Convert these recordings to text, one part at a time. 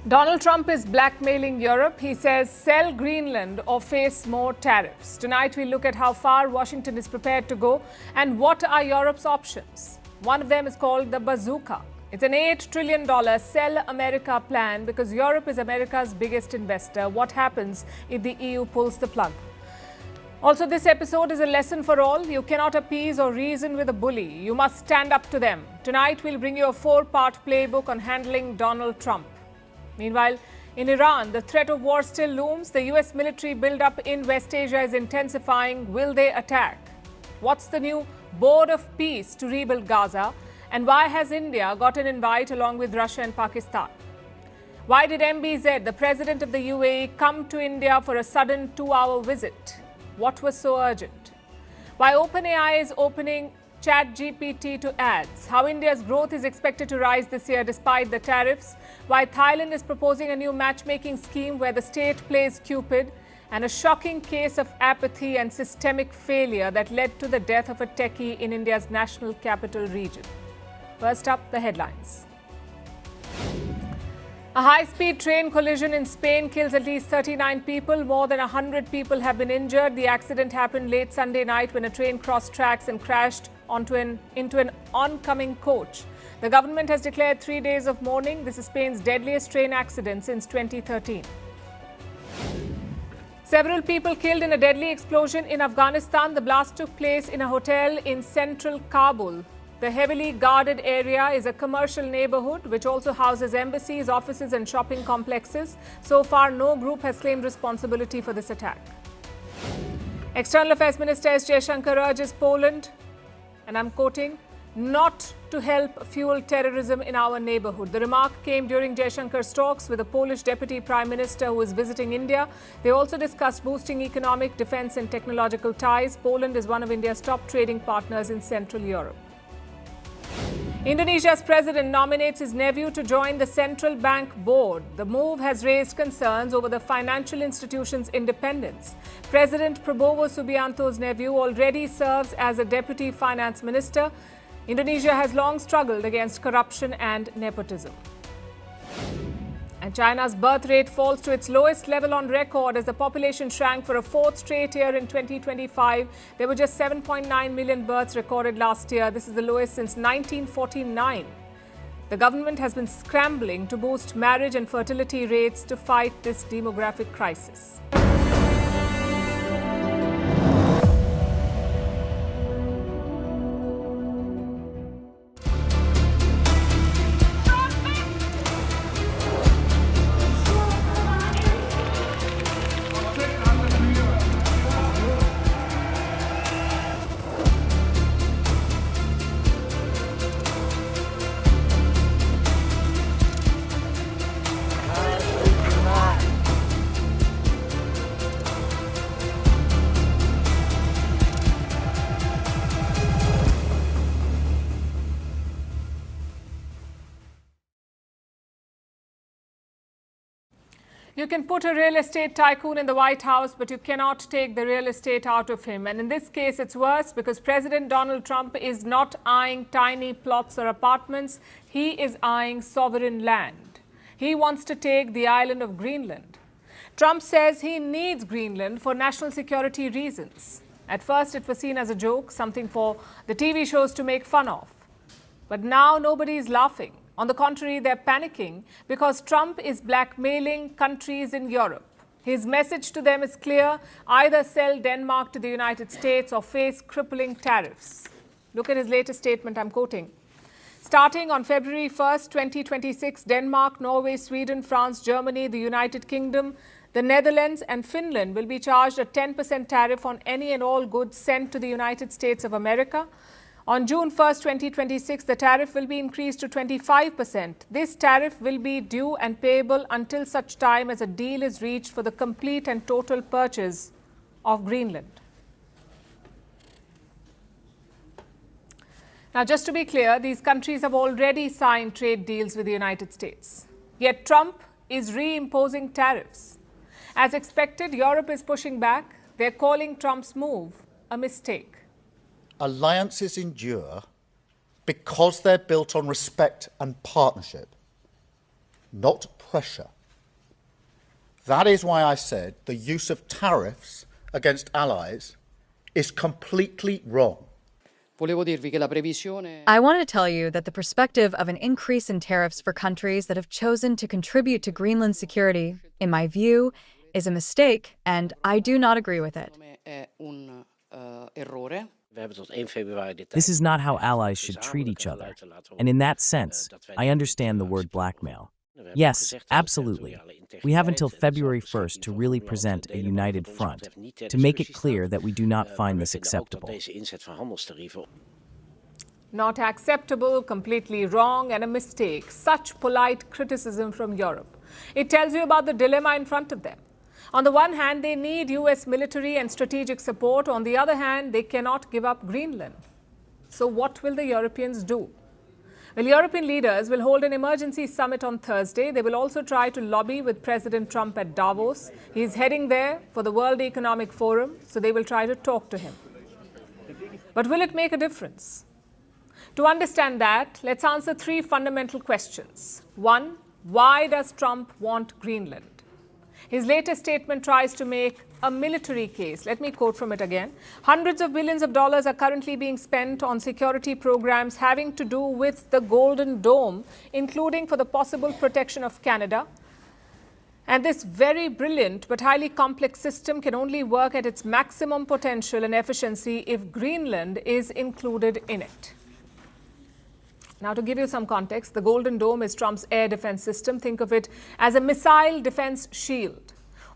Donald Trump is blackmailing Europe. He says sell Greenland or face more tariffs. Tonight we'll look at how far Washington is prepared to go and what are Europe's options. One of them is called the bazooka. It's an $8 trillion sell America plan because Europe is America's biggest investor. What happens if the EU pulls the plug? Also, this episode is a lesson for all. You cannot appease or reason with a bully. You must stand up to them. Tonight we'll bring you a 4-part playbook on handling Donald Trump. Meanwhile, in Iran, the threat of war still looms. The US military buildup in West Asia is intensifying. Will they attack? What's the new Board of Peace to rebuild Gaza? And why has India got an invite along with Russia and Pakistan? Why did MBZ, the president of the UAE, come to India for a sudden 2-hour visit? What was so urgent? Why OpenAI is opening ChatGPT to ads, how India's growth is expected to rise this year despite the tariffs, why Thailand is proposing a new matchmaking scheme where the state plays Cupid, and a shocking case of apathy and systemic failure that led to the death of a techie in India's national capital region. First up, the headlines. A high-speed train collision in Spain kills at least 39 people. More than 100 people have been injured. The accident happened late Sunday night when a train crossed tracks and crashed into an oncoming coach. The government has declared 3 days of mourning. This is Spain's deadliest train accident since 2013. Several people killed in a deadly explosion in Afghanistan. The blast took place in a hotel in central Kabul. The heavily guarded area is a commercial neighborhood which also houses embassies, offices and shopping complexes. So far, no group has claimed responsibility for this attack. External Affairs Minister S. Jaishankar urges Poland, and I'm quoting, not to help fuel terrorism in our neighborhood. The remark came during Jaishankar's talks with the Polish Deputy Prime Minister who is visiting India. They also discussed boosting economic, defense and technological ties. Poland is one of India's top trading partners in Central Europe. Indonesia's president nominates his nephew to join the central bank board. The move has raised concerns over the financial institution's independence. President Prabowo Subianto's nephew already serves as a deputy finance minister. Indonesia has long struggled against corruption and nepotism. And China's birth rate falls to its lowest level on record as the population shrank for a 4th straight year in 2025. There were just 7.9 million births recorded last year. This is the lowest since 1949. The government has been scrambling to boost marriage and fertility rates to fight this demographic crisis. You can put a real estate tycoon in the White House, but you cannot take the real estate out of him. And in this case, it's worse because President Donald Trump is not eyeing tiny plots or apartments. He is eyeing sovereign land. He wants to take the island of Greenland. Trump says he needs Greenland for national security reasons. At first, it was seen as a joke, something for the TV shows to make fun of. But now nobody is laughing. On the contrary, they're panicking because Trump is blackmailing countries in Europe. His message to them is clear: either sell Denmark to the United States or face crippling tariffs. Look at his latest statement, I'm quoting. Starting on February 1st, 2026, Denmark, Norway, Sweden, France, Germany, the United Kingdom, the Netherlands and Finland will be charged a 10% tariff on any and all goods sent to the United States of America. On June 1st, 2026, the tariff will be increased to 25%. This tariff will be due and payable until such time as a deal is reached for the complete and total purchase of Greenland. Now, just to be clear, these countries have already signed trade deals with the United States. Yet Trump is reimposing tariffs. As expected, Europe is pushing back. They're calling Trump's move a mistake. Alliances endure because they're built on respect and partnership. not pressure. That is why I said the use of tariffs against allies is completely wrong. I wanted to tell you that the perspective of an increase in tariffs for countries that have chosen to contribute to Greenland's security, in my view, is a mistake, and I do not agree with it. This is not how allies should treat each other. And in that sense, I understand the word blackmail. Yes, absolutely. We have until February 1st to really present a united front, to make it clear that we do not find this acceptable. Not acceptable, completely wrong, and a mistake. Such polite criticism from Europe. It tells you about the dilemma in front of them. On the one hand, they need US military and strategic support. On the other hand, they cannot give up Greenland. So what will the Europeans do? Well, European leaders will hold an emergency summit on Thursday. They will also try to lobby with President Trump at Davos. He's heading there for the World Economic Forum, so they will try to talk to him. But will it make a difference? To understand that, let's answer three fundamental questions. One, why does Trump want Greenland? His latest statement tries to make a military case. Let me quote from it again. Hundreds of billions of dollars are currently being spent on security programs having to do with the Golden Dome, including for the possible protection of Canada. And this very brilliant but highly complex system can only work at its maximum potential and efficiency if Greenland is included in it. Now, to give you some context, the Golden Dome is Trump's air defense system. Think of it as a missile defense shield.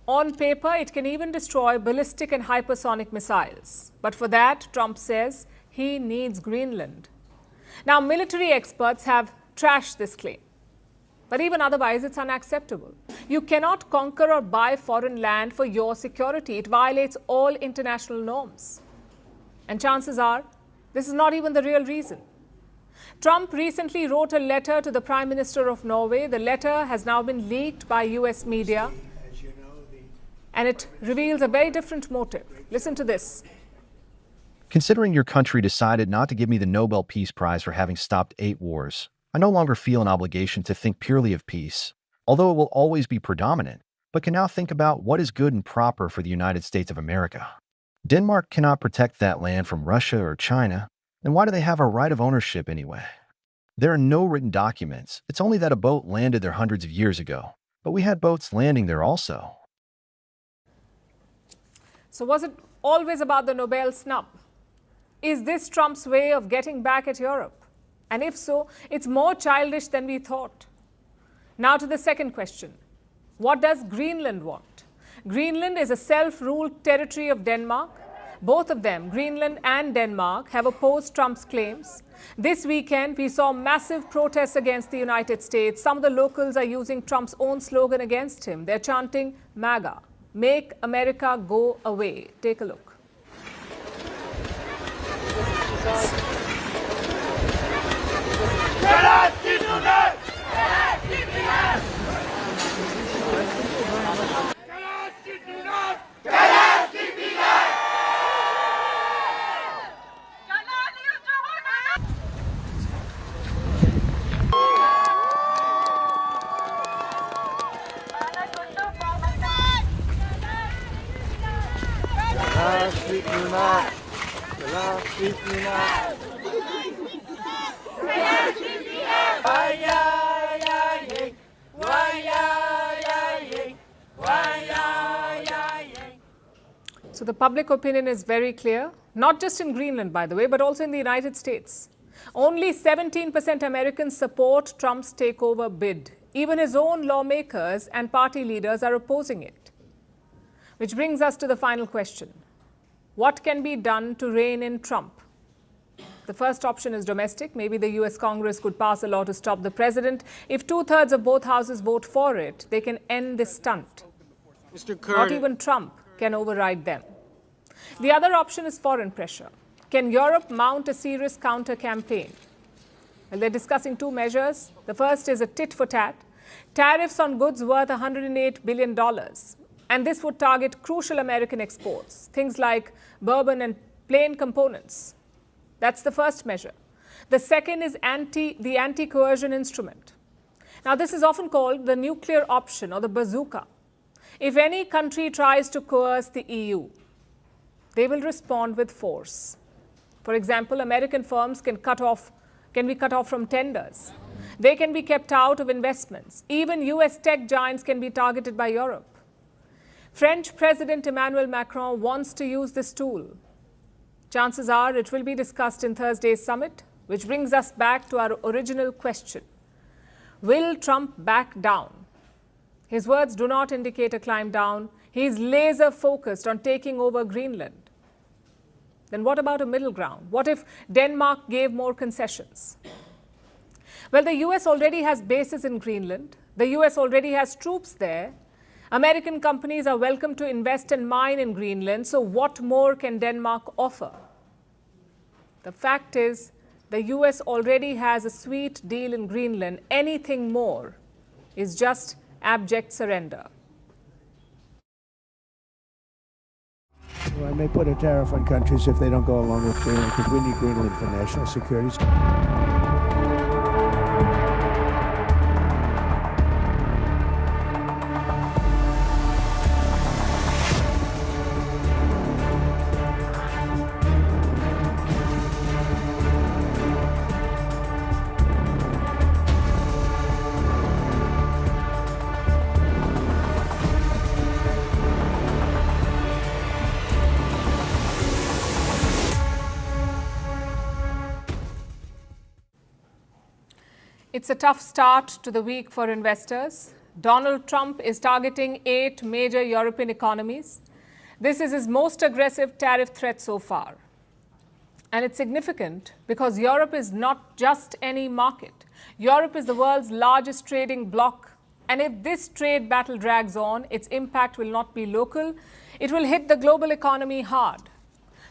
On paper, it can even destroy ballistic and hypersonic missiles. But for that, Trump says he needs Greenland. Now, military experts have trashed this claim. But even otherwise, it's unacceptable. You cannot conquer or buy foreign land for your security. It violates all international norms. And chances are, this is not even the real reason. Trump recently wrote a letter to the Prime Minister of Norway. The letter has now been leaked by US media. And it reveals a very different motive. Listen to this. Considering your country decided not to give me the Nobel Peace Prize for having stopped 8 wars, I no longer feel an obligation to think purely of peace, although it will always be predominant, but can now think about what is good and proper for the United States of America. Denmark cannot protect that land from Russia or China, then why do they have a right of ownership anyway? There are no written documents. It's only that a boat landed there hundreds of years ago, but we had boats landing there also. So was it always about the Nobel snub? Is this Trump's way of getting back at Europe? And if so, it's more childish than we thought. Now to the second question. What does Greenland want? Greenland is a self-ruled territory of Denmark. Both of them, Greenland and Denmark, have opposed Trump's claims. This weekend, we saw massive protests against the United States. Some of the locals are using Trump's own slogan against him. They're chanting MAGA. Make America go away. Take a look. So the public opinion is very clear, not just in Greenland, by the way, but also in the United States. Only 17% Americans support Trump's takeover bid. Even his own lawmakers and party leaders are opposing it. Which brings us to the final question. What can be done to rein in Trump? The first option is domestic. Maybe the US Congress could pass a law to stop the president. If 2/3 of both houses vote for it, they can end this stunt. Not even Trump can override them. The other option is foreign pressure. Can Europe mount a serious counter-campaign? Well, they're discussing 2 measures. The first is a tit-for-tat. Tariffs on goods worth $108 billion. And this would target crucial American exports, things like bourbon and plane components. That's the first measure. The second is the anti-coercion instrument. Now, this is often called the nuclear option or the bazooka. If any country tries to coerce the EU, they will respond with force. For example, American firms can be cut off from tenders. They can be kept out of investments. Even US tech giants can be targeted by Europe. French President Emmanuel Macron wants to use this tool. Chances are it will be discussed in Thursday's summit, which brings us back to our original question. Will Trump back down? His words do not indicate a climb down. He is laser focused on taking over Greenland. Then what about a middle ground? What if Denmark gave more concessions? Well, the US already has bases in Greenland. The US already has troops there. American companies are welcome to invest and mine in Greenland. So what more can Denmark offer? The fact is, the US already has a sweet deal in Greenland. Anything more is just abject surrender. Well, I may put a tariff on countries if they don't go along with Greenland, because we need Greenland for national security. It's a tough start to the week for investors. Donald Trump is targeting 8 major European economies. This is his most aggressive tariff threat so far. And it's significant because Europe is not just any market. Europe is the world's largest trading bloc. And if this trade battle drags on, its impact will not be local. It will hit the global economy hard.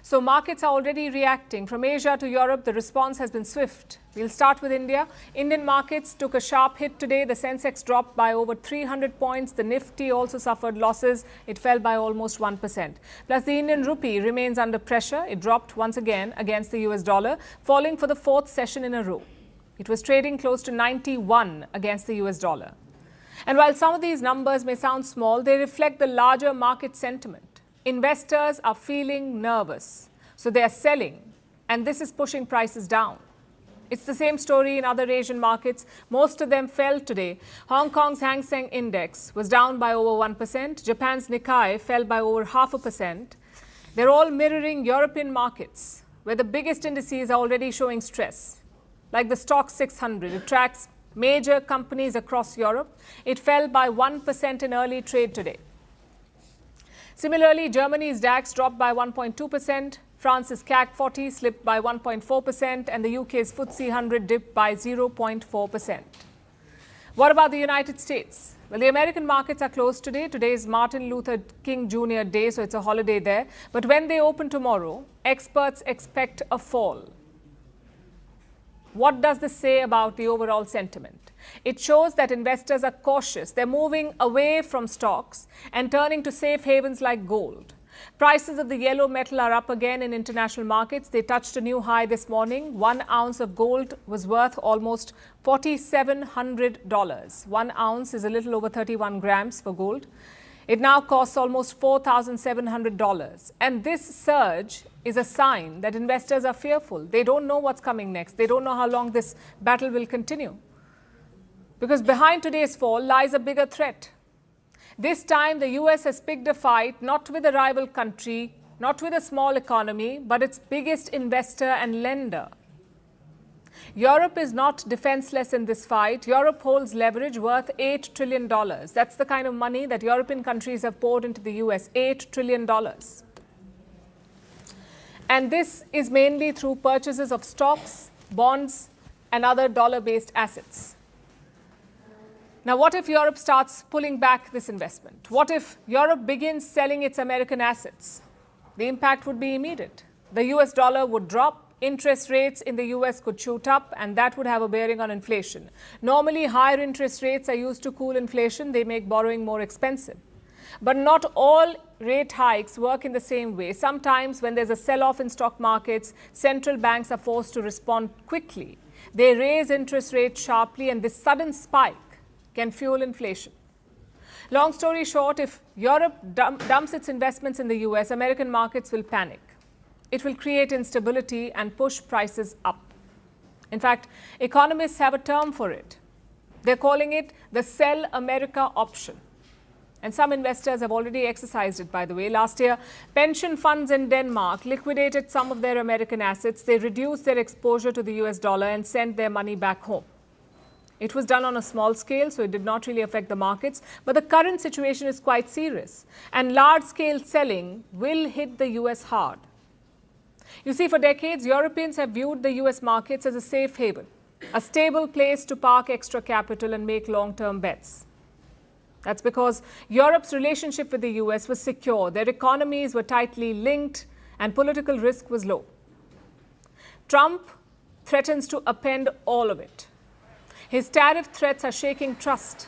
So markets are already reacting. From Asia to Europe, the response has been swift. We'll start with India. Indian markets took a sharp hit today. The Sensex dropped by over 300 points. The Nifty also suffered losses. It fell by almost 1%. Plus, the Indian rupee remains under pressure. It dropped once again against the US dollar, falling for the 4th session in a row. It was trading close to 91 against the US dollar. And while some of these numbers may sound small, they reflect the larger market sentiment. Investors are feeling nervous, so they are selling, and this is pushing prices down. It's the same story in other Asian markets. Most of them fell today. Hong Kong's Hang Seng Index was down by over 1%. Japan's Nikkei fell by over 0.5%. They're all mirroring European markets, where the biggest indices are already showing stress. Like the Stoxx 600, it tracks major companies across Europe. It fell by 1% in early trade today. Similarly, Germany's DAX dropped by 1.2%, France's CAC 40 slipped by 1.4%, and the UK's FTSE 100 dipped by 0.4%. What about the United States? Well, the American markets are closed today. Today is Martin Luther King Jr. Day, so it's a holiday there. But when they open tomorrow, experts expect a fall. What does this say about the overall sentiment? It shows that investors are cautious. They're moving away from stocks and turning to safe havens like gold. Prices of the yellow metal are up again in international markets. They touched a new high this morning. 1 ounce of gold was worth almost $4,700. 1 ounce is a little over 31 grams for gold. It now costs almost $4,700. And this surge is a sign that investors are fearful. They don't know what's coming next. They don't know how long this battle will continue. Because behind today's fall lies a bigger threat. This time, the US has picked a fight not with a rival country, not with a small economy, but its biggest investor and lender. Europe is not defenseless in this fight. Europe holds leverage worth $8 trillion. That's the kind of money that European countries have poured into the US, $8 trillion. And this is mainly through purchases of stocks, bonds, and other dollar-based assets. Now, what if Europe starts pulling back this investment? What if Europe begins selling its American assets? The impact would be immediate. The US dollar would drop, interest rates in the US could shoot up, and that would have a bearing on inflation. Normally, higher interest rates are used to cool inflation. They make borrowing more expensive. But not all rate hikes work in the same way. Sometimes when there's a sell-off in stock markets, central banks are forced to respond quickly. They raise interest rates sharply, and this sudden spike can fuel inflation. Long story short, if Europe dumps its investments in the US, American markets will panic. It will create instability and push prices up. In fact, economists have a term for it. They're calling it the Sell America option. And some investors have already exercised it, by the way. Last year, pension funds in Denmark liquidated some of their American assets. They reduced their exposure to the US dollar and sent their money back home. It was done on a small scale, so it did not really affect the markets. But the current situation is quite serious. And large-scale selling will hit the US hard. You see, for decades, Europeans have viewed the US markets as a safe haven, a stable place to park extra capital and make long-term bets. That's because Europe's relationship with the US was secure, their economies were tightly linked, and political risk was low. Trump threatens to upend all of it. His tariff threats are shaking trust,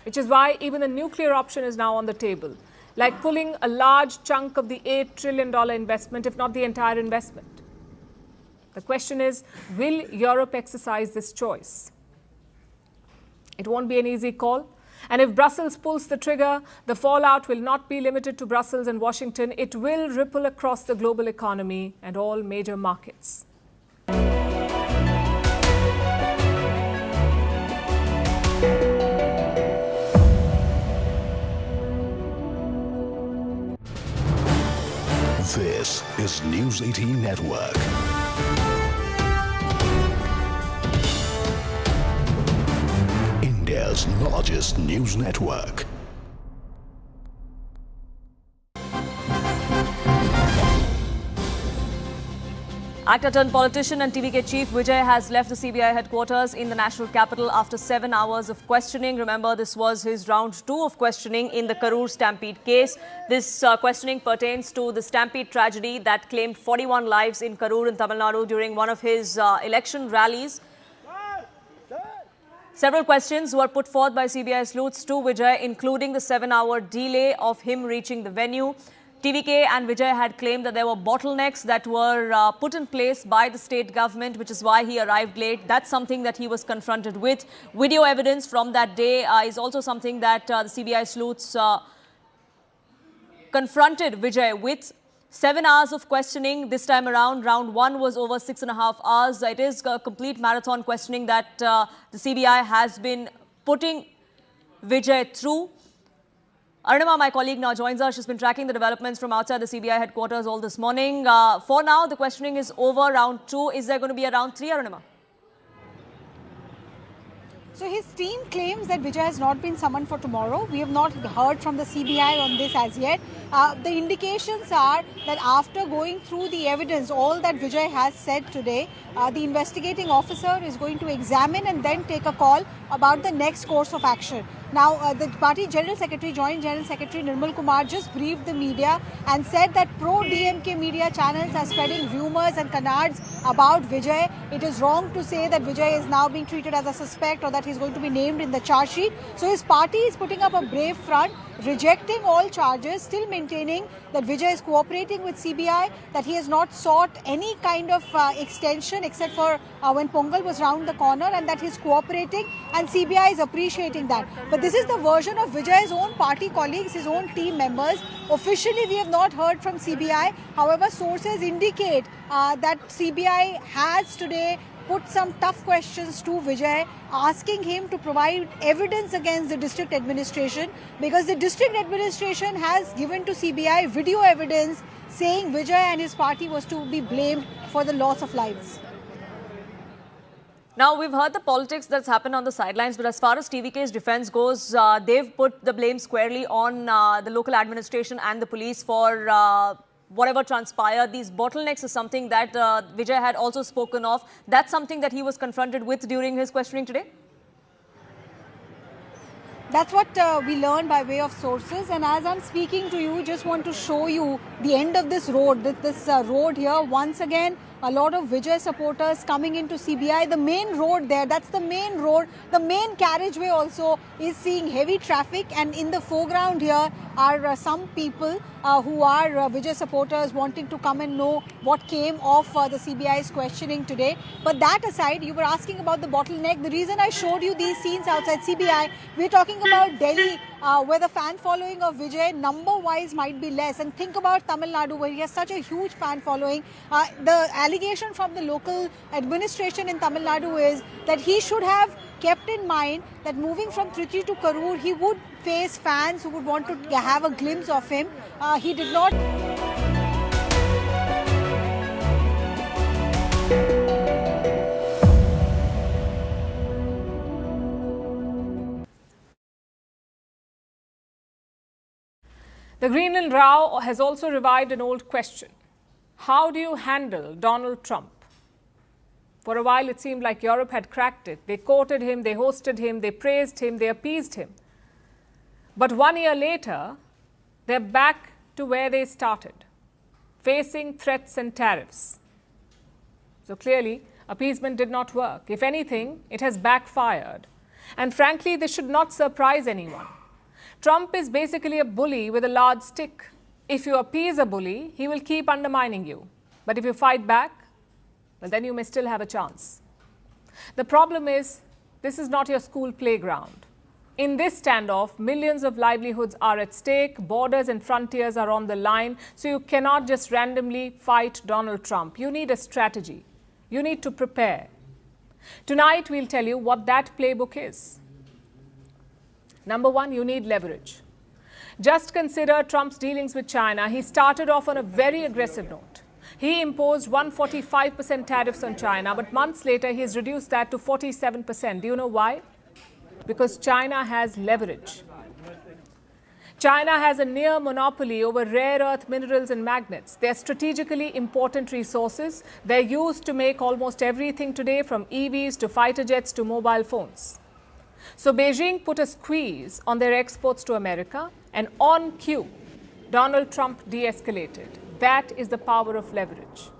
which is why even the nuclear option is now on the table, like pulling a large chunk of the $8 trillion investment, if not the entire investment. The question is, will Europe exercise this choice? It won't be an easy call. And if Brussels pulls the trigger, the fallout will not be limited to Brussels and Washington. It will ripple across the global economy and all major markets. This is News 18 Network. India's largest news network. Actor-turned-politician and TVK chief Vijay has left the CBI headquarters in the national capital after 7 hours of questioning. Remember, this was his round 2 of questioning in the Karur stampede case. This questioning pertains to the stampede tragedy that claimed 41 lives in Karur in Tamil Nadu during one of his election rallies. Several questions were put forth by CBI sleuths to Vijay, including the 7-hour delay of him reaching the venue. TVK and Vijay had claimed that there were bottlenecks that were put in place by the state government, which is why he arrived late. That's something that he was confronted with. Video evidence from that day is also something that the CBI sleuths confronted Vijay with. 7 hours of questioning this time around. Round 1 was over 6.5 hours. It is a complete marathon questioning that the CBI has been putting Vijay through. Arunima, my colleague, now joins us. She's been tracking the developments from outside the CBI headquarters all this morning. For now, the questioning is over. Round 2. Is there going to be a round 3, Arunima? So his team claims that Vijay has not been summoned for tomorrow. We have not heard from the CBI on this as yet. The indications are that after going through the evidence, all that Vijay has said today, the investigating officer is going to examine and then take a call about the next course of action. Now, the party General Secretary, Joint General Secretary Nirmal Kumar just briefed the media and said that pro-DMK media channels are spreading rumours and canards about Vijay. It is wrong to say that Vijay is now being treated as a suspect or that he's going to be named in the charge sheet. So his party is putting up a brave front, rejecting all charges, still maintaining that Vijay is cooperating with CBI, that he has not sought any kind of extension except for when Pongal was round the corner, and that he's cooperating, and CBI is appreciating that. But this is the version of Vijay's own party colleagues, his own team members. Officially, we have not heard from CBI. However, sources indicate that CBI has today put some tough questions to Vijay, asking him to provide evidence against the district administration, because the district administration has given to CBI video evidence saying Vijay and his party was to be blamed for the loss of lives. Now, we've heard the politics that's happened on the sidelines, but as far as TVK's defense goes, they've put the blame squarely on the local administration and the police for whatever transpired. These bottlenecks is something that Vijay had also spoken of. That's something that he was confronted with during his questioning today? That's what we learned by way of sources. And as I'm speaking to you, just want to show you the end of this road. This road here, once again, a lot of Vijay supporters coming into CBI. The main road there, that's the main road. The main carriageway also is seeing heavy traffic, and in the foreground here are some people who are Vijay supporters wanting to come and know what came of the CBI's questioning today. But that aside, you were asking about the bottleneck. The reason I showed you these scenes outside CBI, we're talking about Delhi, where the fan following of Vijay number-wise might be less. And think about Tamil Nadu, where he has such a huge fan following. The allegation from the local administration in Tamil Nadu is that he should have kept in mind that moving from Trichy to Karur, he would face fans who would want to have a glimpse of him. He did not. The Greenland row has also revived an old question. How do you handle Donald Trump? For a while, it seemed like Europe had cracked it. They courted him, they hosted him, they praised him, they appeased him. But 1 year later, they're back to where they started, facing threats and tariffs. So clearly, appeasement did not work. If anything, it has backfired. And frankly, this should not surprise anyone. Trump is basically a bully with a large stick. If you appease a bully, he will keep undermining you. But if you fight back, well, then you may still have a chance. The problem is, this is not your school playground. In this standoff, millions of livelihoods are at stake, borders and frontiers are on the line, so you cannot just randomly fight Donald Trump. You need a strategy. You need to prepare. Tonight, we'll tell you what that playbook is. Number one, you need leverage. Just consider Trump's dealings with China. He started off on a very aggressive note. He imposed 145% tariffs on China, but months later, he's reduced that to 47%. Do you know why? Because China has leverage. China has a near monopoly over rare earth minerals and magnets. They're strategically important resources. They're used to make almost everything today, from EVs to fighter jets to mobile phones. So Beijing put a squeeze on their exports to America, and on cue, Donald Trump de-escalated. That is the power of leverage.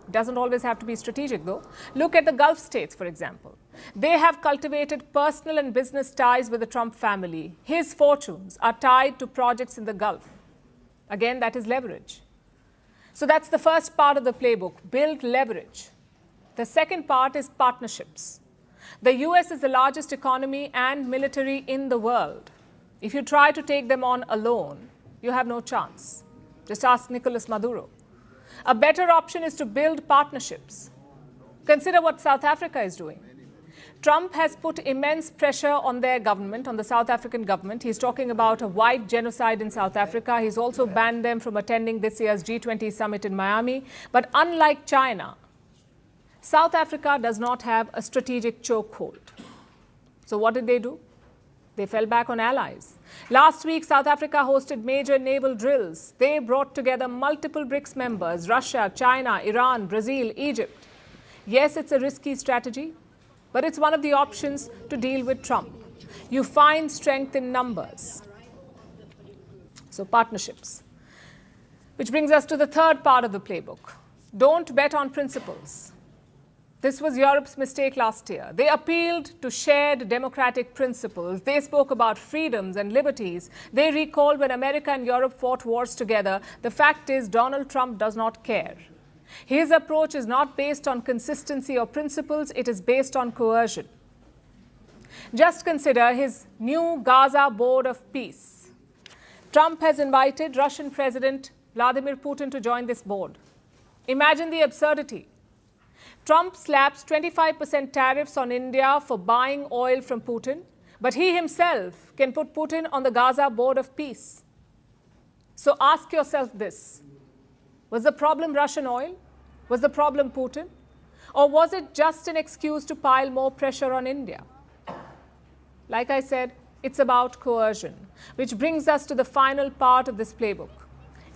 It doesn't always have to be strategic, though. Look at the Gulf states, for example. They have cultivated personal and business ties with the Trump family. His fortunes are tied to projects in the Gulf. Again, that is leverage. So that's the first part of the playbook, build leverage. The second part is partnerships. The US is the largest economy and military in the world. If you try to take them on alone, you have no chance. Just ask Nicolas Maduro. A better option is to build partnerships. Consider what South Africa is doing. Trump has put immense pressure on their government, on the South African government. He's talking about a white genocide in South Africa. He's also banned them from attending this year's G20 summit in Miami. But unlike China, South Africa does not have a strategic chokehold. So what did they do? They fell back on allies. Last week, South Africa hosted major naval drills. They brought together multiple BRICS members: Russia, China, Iran, Brazil, Egypt. Yes, it's a risky strategy, but it's one of the options to deal with Trump. You find strength in numbers. So partnerships. Which brings us to the third part of the playbook. Don't bet on principles. This was Europe's mistake last year. They appealed to shared democratic principles. They spoke about freedoms and liberties. They recalled when America and Europe fought wars together. The fact is, Donald Trump does not care. His approach is not based on consistency or principles. It is based on coercion. Just consider his new Gaza Board of Peace. Trump has invited Russian President Vladimir Putin to join this board. Imagine the absurdity. Trump slaps 25% tariffs on India for buying oil from Putin, but he himself can put Putin on the Gaza Board of Peace. So ask yourself this. Was the problem Russian oil? Was the problem Putin? Or was it just an excuse to pile more pressure on India? Like I said, it's about coercion, which brings us to the final part of this playbook.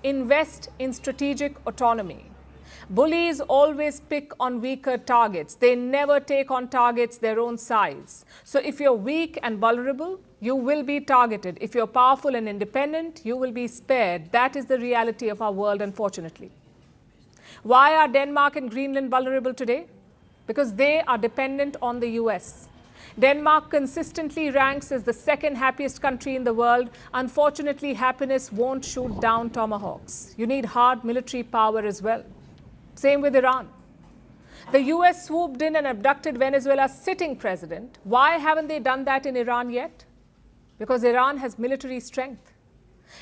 Invest in strategic autonomy. Bullies always pick on weaker targets. They never take on targets their own size. So if you're weak and vulnerable, you will be targeted. If you're powerful and independent, you will be spared. That is the reality of our world, unfortunately. Why are Denmark and Greenland vulnerable today? Because they are dependent on the US. Denmark consistently ranks as the second happiest country in the world. Unfortunately, happiness won't shoot down tomahawks. You need hard military power as well. Same with Iran. The US swooped in and abducted Venezuela's sitting president. Why haven't they done that in Iran yet? Because Iran has military strength.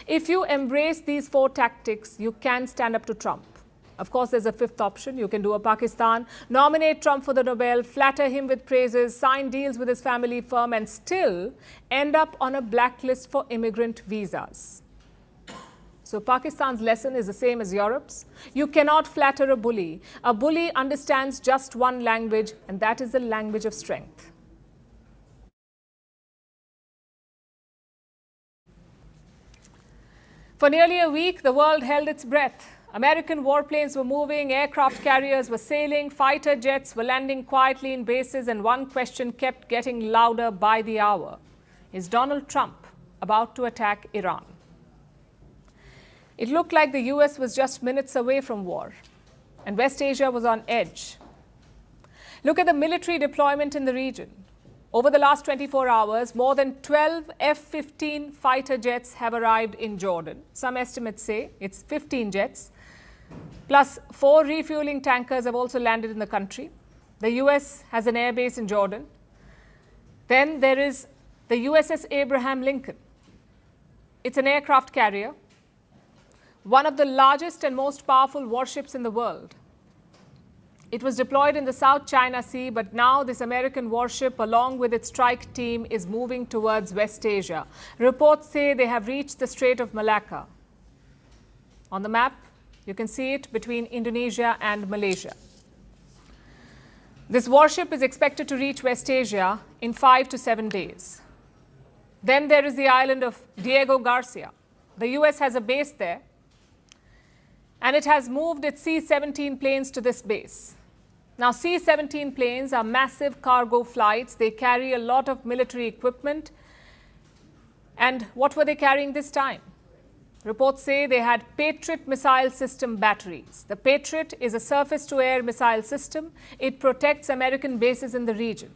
If you embrace these four tactics, you can stand up to Trump. Of course, there's a fifth option. You can do a Pakistan, nominate Trump for the Nobel, flatter him with praises, sign deals with his family firm, and still end up on a blacklist for immigrant visas. So Pakistan's lesson is the same as Europe's. You cannot flatter a bully. A bully understands just one language, and that is the language of strength. For nearly a week, the world held its breath. American warplanes were moving, aircraft carriers were sailing, fighter jets were landing quietly in bases, and one question kept getting louder by the hour. Is Donald Trump about to attack Iran? It looked like the US was just minutes away from war, and West Asia was on edge. Look at the military deployment in the region. Over the last 24 hours, more than 12 F-15 fighter jets have arrived in Jordan. Some estimates say it's 15 jets. Plus, 4 refueling tankers have also landed in the country. The US has an air base in Jordan. Then there is the USS Abraham Lincoln. It's an aircraft carrier, one of the largest and most powerful warships in the world. It was deployed in the South China Sea, but now this American warship, along with its strike team, is moving towards West Asia. Reports say they have reached the Strait of Malacca. On the map, you can see it between Indonesia and Malaysia. This warship is expected to reach West Asia in 5 to 7 days. Then there is the island of Diego Garcia. The US has a base there, and it has moved its C-17 planes to this base. Now, C-17 planes are massive cargo flights. They carry a lot of military equipment. And what were they carrying this time? Reports say they had Patriot missile system batteries. The Patriot is a surface-to-air missile system. It protects American bases in the region.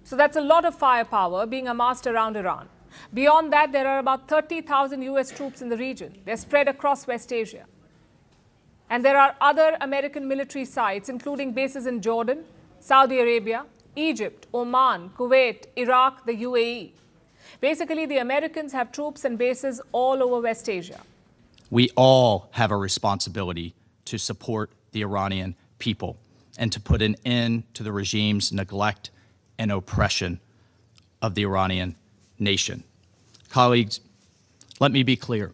So that's a lot of firepower being amassed around Iran. Beyond that, there are about 30,000 US troops in the region. They're spread across West Asia. And there are other American military sites, including bases in Jordan, Saudi Arabia, Egypt, Oman, Kuwait, Iraq, the UAE. Basically, the Americans have troops and bases all over West Asia. We all have a responsibility to support the Iranian people and to put an end to the regime's neglect and oppression of the Iranian nation. Colleagues, let me be clear.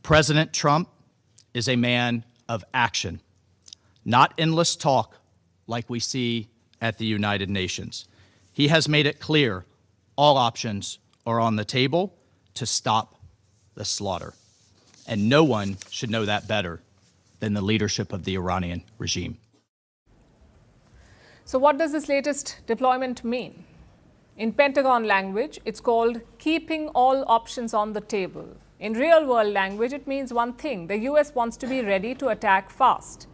President Trump is a man of action, not endless talk like we see at the United Nations. He has made it clear all options are on the table to stop the slaughter. And no one should know that better than the leadership of the Iranian regime. So what does this latest deployment mean? In Pentagon language, it's called keeping all options on the table. In real-world language, it means one thing. The US wants to be ready to attack fast.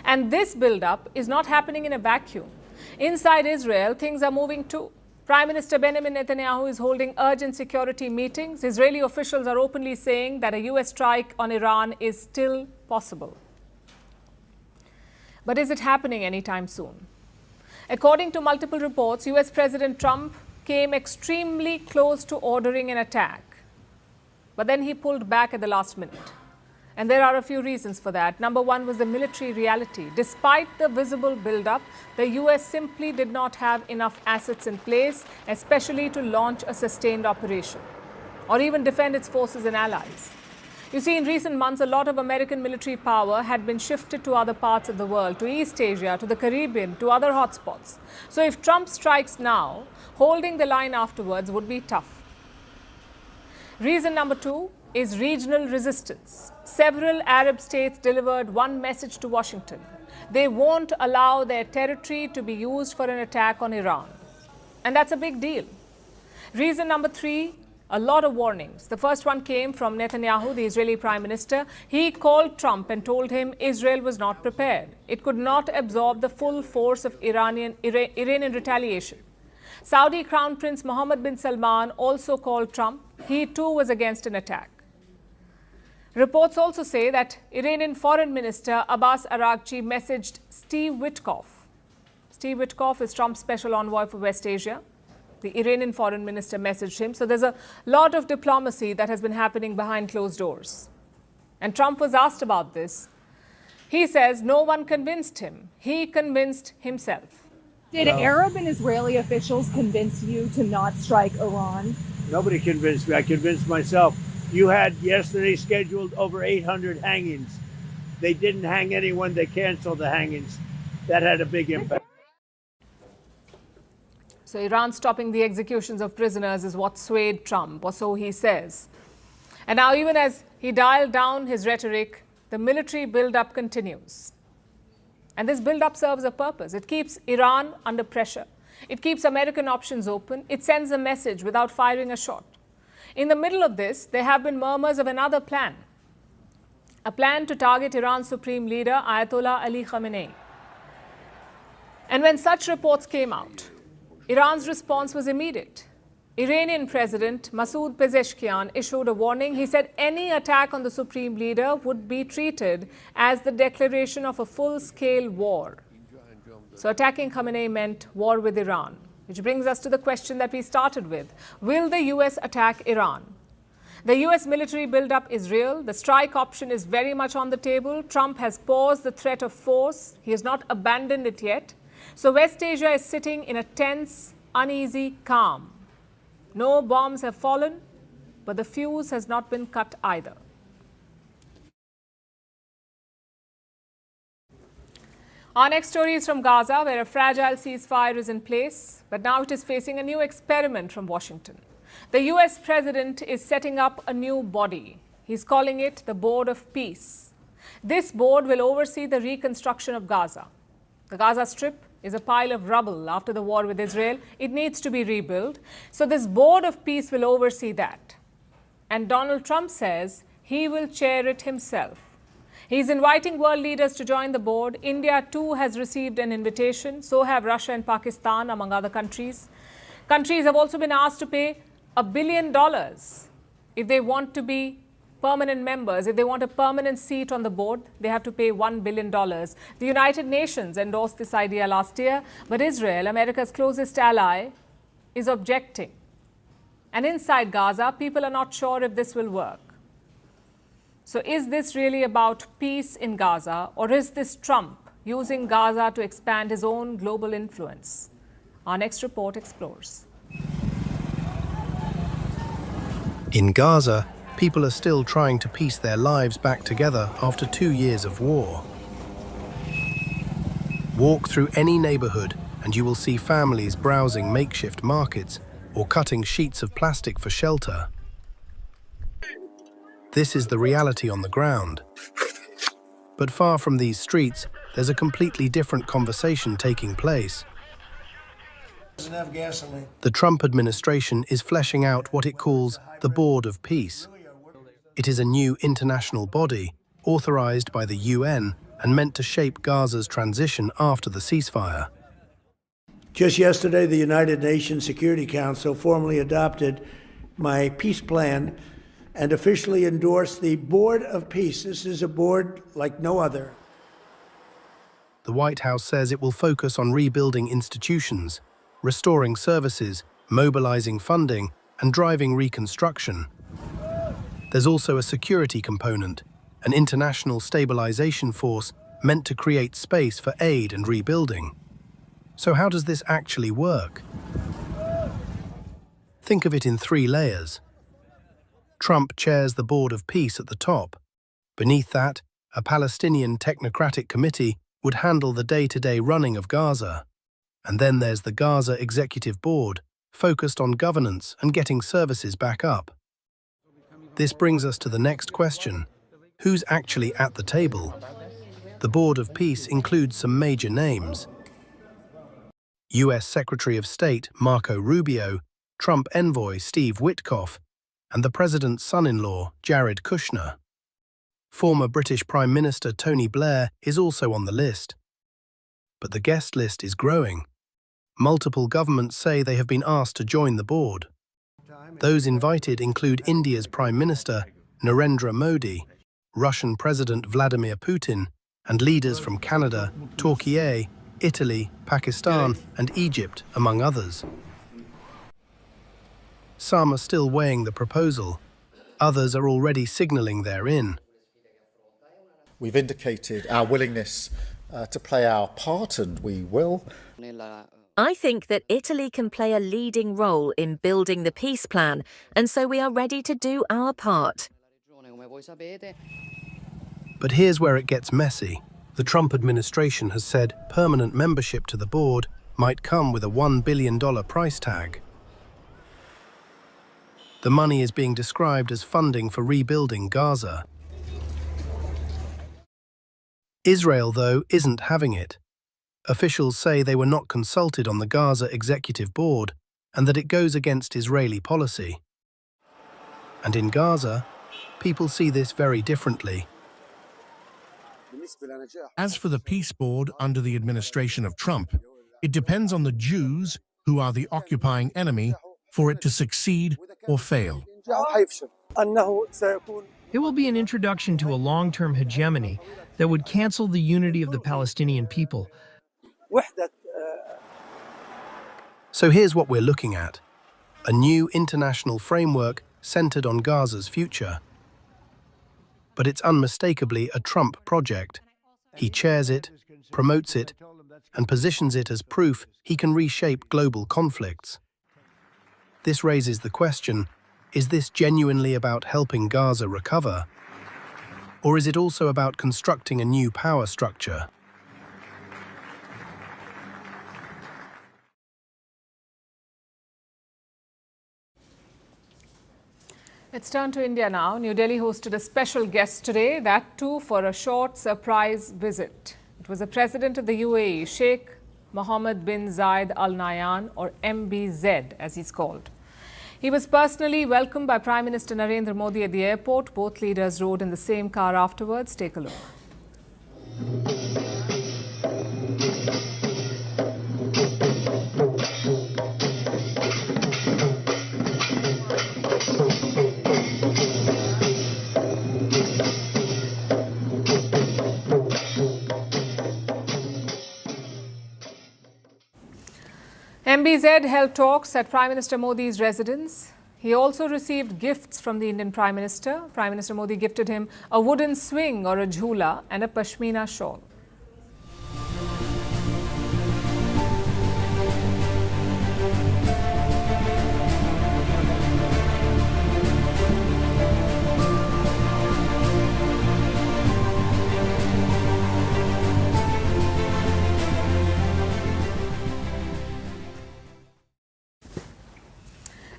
And this build-up is not happening in a vacuum. Inside Israel, things are moving too. Prime Minister Benjamin Netanyahu is holding urgent security meetings. Israeli officials are openly saying that a US strike on Iran is still possible. But is it happening anytime soon? According to multiple reports, US President Trump came extremely close to ordering an attack. But then he pulled back at the last minute. And there are a few reasons for that. Number one was the military reality. Despite the visible buildup, the US simply did not have enough assets in place, especially to launch a sustained operation or even defend its forces and allies. You see, in recent months, a lot of American military power had been shifted to other parts of the world, to East Asia, to the Caribbean, to other hotspots. So if Trump strikes now, holding the line afterwards would be tough. Reason number two is regional resistance. Several Arab states delivered one message to Washington. They won't allow their territory to be used for an attack on Iran. And that's a big deal. Reason number three, a lot of warnings. The first one came from Netanyahu, the Israeli Prime Minister. He called Trump and told him Israel was not prepared. It could not absorb the full force of Iranian retaliation. Saudi Crown Prince Mohammed bin Salman also called Trump. He too was against an attack. Reports also say that Iranian Foreign Minister Abbas Araghchi messaged Steve Witkoff. Steve Witkoff is Trump's special envoy for West Asia. The Iranian foreign minister messaged him. So there's a lot of diplomacy that has been happening behind closed doors. And Trump was asked about this. He says no one convinced him. He convinced himself. Did Arab and Israeli officials convince you to not strike Iran? Nobody convinced me. I convinced myself. You had yesterday scheduled over 800 hangings. They didn't hang anyone. They canceled the hangings. That had a big impact. So Iran stopping the executions of prisoners is what swayed Trump, or so he says. And now even as he dialed down his rhetoric, the military build-up continues. And this build-up serves a purpose. It keeps Iran under pressure. It keeps American options open. It sends a message without firing a shot. In the middle of this, there have been murmurs of another plan. A plan to target Iran's supreme leader, Ayatollah Ali Khamenei. And when such reports came out, Iran's response was immediate. Iranian President Masoud Pezeshkian issued a warning. He said any attack on the supreme leader would be treated as the declaration of a full-scale war. So attacking Khamenei meant war with Iran, which brings us to the question that we started with. Will the US attack Iran? The US military buildup is real. The strike option is very much on the table. Trump has paused the threat of force. He has not abandoned it yet. So West Asia is sitting in a tense, uneasy calm. No bombs have fallen, but the fuse has not been cut either. Our next story is from Gaza, where a fragile ceasefire is in place, but now it is facing a new experiment from Washington. The US President is setting up a new body. He's calling it the Board of Peace. This board will oversee the reconstruction of Gaza. The Gaza Strip is a pile of rubble after the war with Israel. It needs to be rebuilt. So this Board of Peace will oversee that. And Donald Trump says he will chair it himself. He's inviting world leaders to join the board. India too has received an invitation. So have Russia and Pakistan, among other countries. Countries have also been asked to pay $1 billion if they want to be permanent members. If they want a permanent seat on the board, they have to pay $1 billion. The United Nations endorsed this idea last year, but Israel, America's closest ally, is objecting. And inside Gaza, people are not sure if this will work. So is this really about peace in Gaza, or is this Trump using Gaza to expand his own global influence? Our next report explores. In Gaza, people are still trying to piece their lives back together after 2 years of war. Walk through any neighborhood and you will see families browsing makeshift markets or cutting sheets of plastic for shelter. This is the reality on the ground. But far from these streets, there's a completely different conversation taking place. The Trump administration is fleshing out what it calls the Board of Peace. It is a new international body, authorized by the UN and meant to shape Gaza's transition after the ceasefire. Just yesterday, the United Nations Security Council formally adopted my peace plan and officially endorsed the Board of Peace. This is a board like no other. The White House says it will focus on rebuilding institutions, restoring services, mobilizing funding, and driving reconstruction. There's also a security component, an international stabilization force meant to create space for aid and rebuilding. So how does this actually work? Think of it in 3 layers. Trump chairs the Board of Peace at the top. Beneath that, a Palestinian technocratic committee would handle the day-to-day running of Gaza. And then there's the Gaza Executive Board, focused on governance and getting services back up. This brings us to the next question. Who's actually at the table? The Board of Peace includes some major names. US Secretary of State Marco Rubio, Trump envoy Steve Witkoff, and the president's son-in-law, Jared Kushner. Former British Prime Minister Tony Blair is also on the list. But the guest list is growing. Multiple governments say they have been asked to join the board. Those invited include India's Prime Minister, Narendra Modi, Russian President Vladimir Putin, and leaders from Canada, Turkey, Italy, Pakistan, and Egypt, among others. Some are still weighing the proposal. Others are already signalling they're in. We've indicated our willingness to play our part, and we will. I think that Italy can play a leading role in building the peace plan, and so we are ready to do our part. But here's where it gets messy. The Trump administration has said permanent membership to the board might come with a $1 billion price tag. The money is being described as funding for rebuilding Gaza. Israel, though, isn't having it. Officials say they were not consulted on the Gaza executive board and that it goes against Israeli policy. And in Gaza, people see this very differently. As for the peace board under the administration of Trump, it depends on the Jews, who are the occupying enemy, for it to succeed or fail. It will be an introduction to a long-term hegemony that would cancel the unity of the Palestinian people. So here's what we're looking at: a new international framework centered on Gaza's future. But it's unmistakably a Trump project. He chairs it, promotes it, and positions it as proof he can reshape global conflicts. This raises the question, is this genuinely about helping Gaza recover? Or is it also about constructing a new power structure? Let's turn to India now. New Delhi hosted a special guest today, that too for a short surprise visit. It was the President of the UAE, Sheikh Mohammed bin Zayed Al Nahyan, or MBZ as he's called. He was personally welcomed by Prime Minister Narendra Modi at the airport. Both leaders rode in the same car afterwards. Take a look. MBZ held talks at Prime Minister Modi's residence. He also received gifts from the Indian Prime Minister. Prime Minister Modi gifted him a wooden swing or a jhula and a pashmina shawl.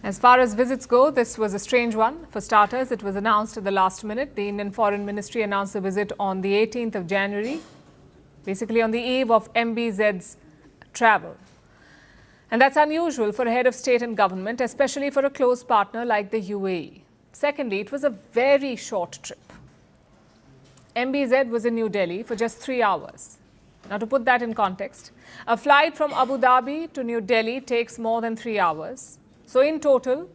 As far as visits go, this was a strange one. For starters, it was announced at the last minute. The Indian Foreign Ministry announced the visit on the 18th of January, basically on the eve of MBZ's travel. And that's unusual for a head of state and government, especially for a close partner like the UAE. Secondly, it was a very short trip. MBZ was in New Delhi for just 3 hours. Now, to put that in context, a flight from Abu Dhabi to New Delhi takes more than 3 hours. So in total,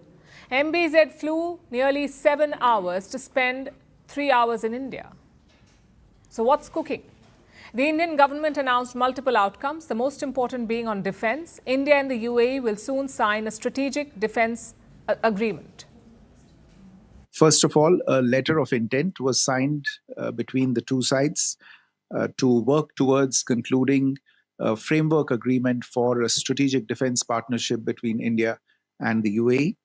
MBZ flew nearly 7 hours to spend 3 hours in India. So what's cooking? The Indian government announced multiple outcomes, the most important being on defense. India and the UAE will soon sign a strategic defense agreement. First of all, a letter of intent was signed between the two sides to work towards concluding a framework agreement for a strategic defense partnership between India and the UAE.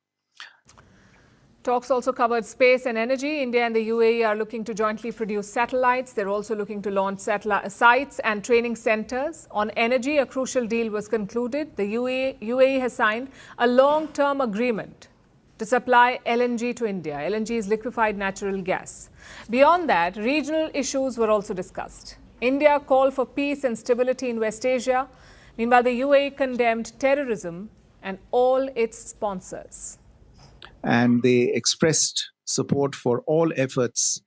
Talks also covered space and energy. India and the UAE are looking to jointly produce satellites. They're also looking to launch sites and training centers. On energy, a crucial deal was concluded. The UAE has signed a long-term agreement to supply LNG to India. LNG is liquefied natural gas. Beyond that, regional issues were also discussed. India called for peace and stability in West Asia. Meanwhile, the UAE condemned terrorism and all its sponsors. and they expressed support for all efforts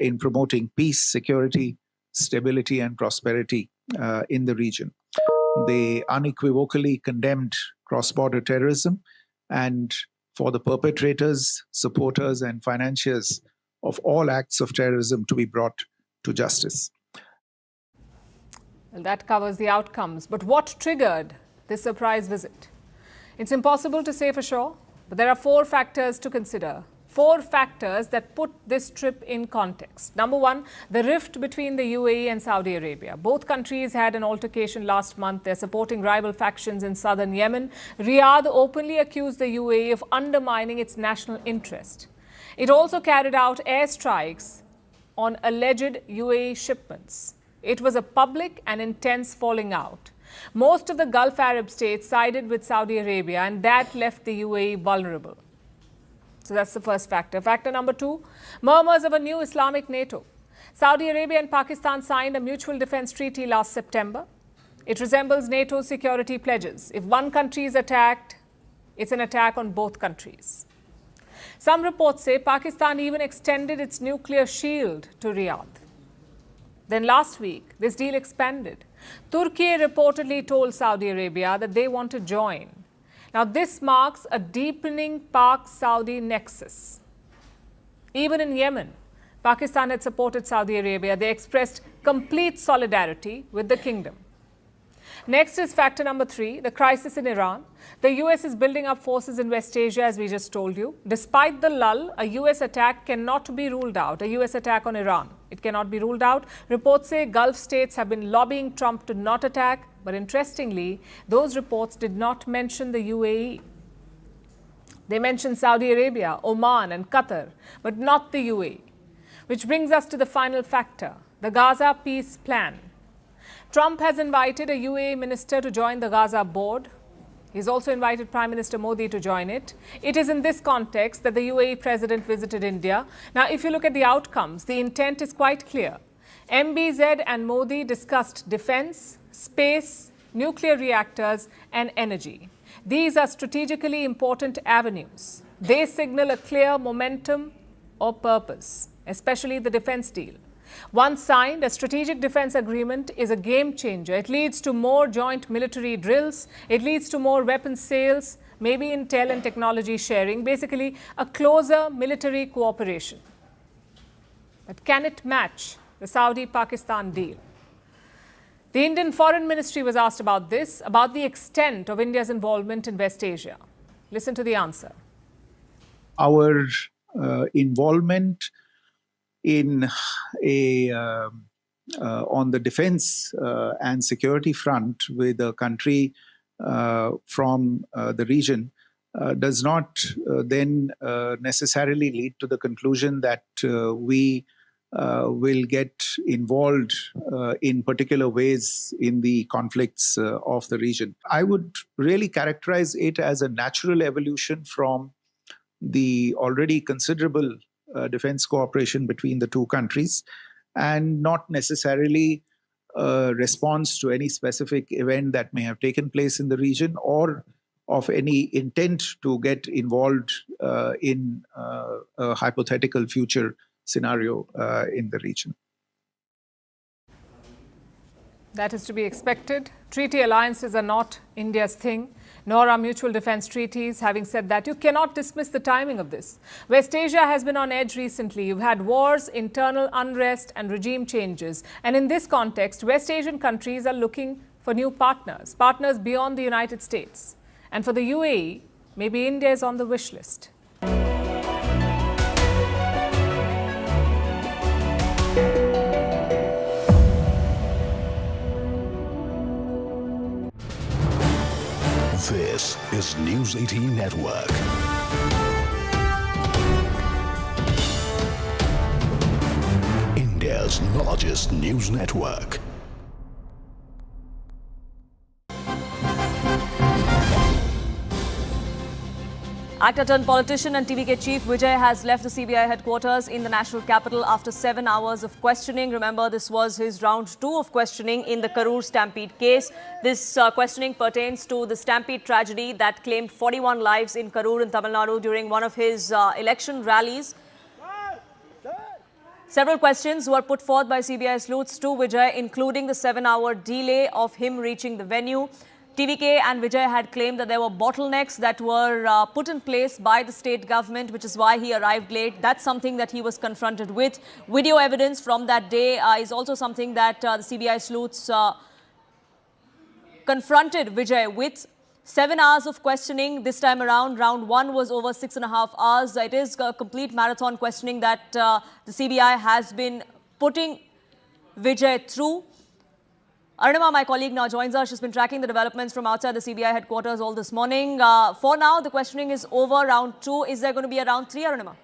in promoting peace, security, stability, and prosperity in the region. They unequivocally condemned cross-border terrorism and for the perpetrators, supporters, and financiers of all acts of terrorism to be brought to justice. Well, that covers the outcomes. But what triggered this surprise visit? It's impossible to say for sure, but there are 4 factors to consider. 4 factors that put this trip in context. Number 1, the rift between the UAE and Saudi Arabia. Both countries had an altercation last month. They're supporting rival factions in southern Yemen. Riyadh openly accused the UAE of undermining its national interest. It also carried out airstrikes on alleged UAE shipments. It was a public and intense falling out. Most of the Gulf Arab states sided with Saudi Arabia, and that left the UAE vulnerable. So that's the first factor. Factor number 2, murmurs of a new Islamic NATO. Saudi Arabia and Pakistan signed a mutual defense treaty last September. It resembles NATO's security pledges. If one country is attacked, it's an attack on both countries. Some reports say Pakistan even extended its nuclear shield to Riyadh. Then last week, this deal expanded. Turkey reportedly told Saudi Arabia that they want to join. Now, this marks a deepening Pak-Saudi nexus. Even in Yemen, Pakistan had supported Saudi Arabia. They expressed complete solidarity with the kingdom. Next is factor number 3, the crisis in Iran. The US is building up forces in West Asia, as we just told you. Despite the lull, a US attack cannot be ruled out, a US attack on Iran. It cannot be ruled out. Reports say Gulf states have been lobbying Trump to not attack. But interestingly, those reports did not mention the UAE. They mentioned Saudi Arabia, Oman and Qatar, but not the UAE. Which brings us to the final factor, the Gaza peace plan. Trump has invited a UAE minister to join the Gaza board. He's also invited Prime Minister Modi to join it. It is in this context that the UAE President visited India. Now, if you look at the outcomes, the intent is quite clear. MBZ and Modi discussed defense, space, nuclear reactors, and energy. These are strategically important avenues. They signal a clear momentum or purpose, especially the defense deal. Once signed, a strategic defense agreement is a game changer. It leads to more joint military drills. It leads to more weapons sales, maybe intel and technology sharing, basically a closer military cooperation. But can it match the Saudi-Pakistan deal? The Indian Foreign Ministry was asked about this, about the extent of India's involvement in West Asia. Listen to the answer. Our involvement in on the defense and security front with a country from the region does not then necessarily lead to the conclusion that we will get involved in particular ways in the conflicts of the region. I would really characterize it as a natural evolution from the already considerable defense cooperation between the two countries, and not necessarily a response to any specific event that may have taken place in the region or of any intent to get involved in a hypothetical future scenario in the region. That is to be expected. Treaty alliances are not India's thing, nor are mutual defense treaties. Having said that, you cannot dismiss the timing of this. West Asia has been on edge recently. You've had wars, internal unrest, and regime changes. And in this context, West Asian countries are looking for new partners, partners beyond the United States. And for the UAE, maybe India is on the wish list. This is News 18 Network. India's largest news network. Actor-turned-politician and TVK chief Vijay has left the CBI headquarters in the national capital after 7 hours of questioning. Remember, this was his round 2 of questioning in the Karur stampede case. This questioning pertains to the stampede tragedy that claimed 41 lives in Karur in Tamil Nadu during one of his election rallies. Several questions were put forth by CBI sleuths to Vijay, including the 7-hour delay of him reaching the venue. TVK and Vijay had claimed that there were bottlenecks that were put in place by the state government, which is why he arrived late. That's something that he was confronted with. Video evidence from that day is also something that the CBI sleuths confronted Vijay with. 7 hours of questioning this time around. Round 1 was over 6.5 hours. It is a complete marathon questioning that the CBI has been putting Vijay through. Arunima, my colleague, now joins us. She's been tracking the developments from outside the CBI headquarters all this morning. For now, the questioning is over. Round 2. Is there going to be a round 3, Arunima?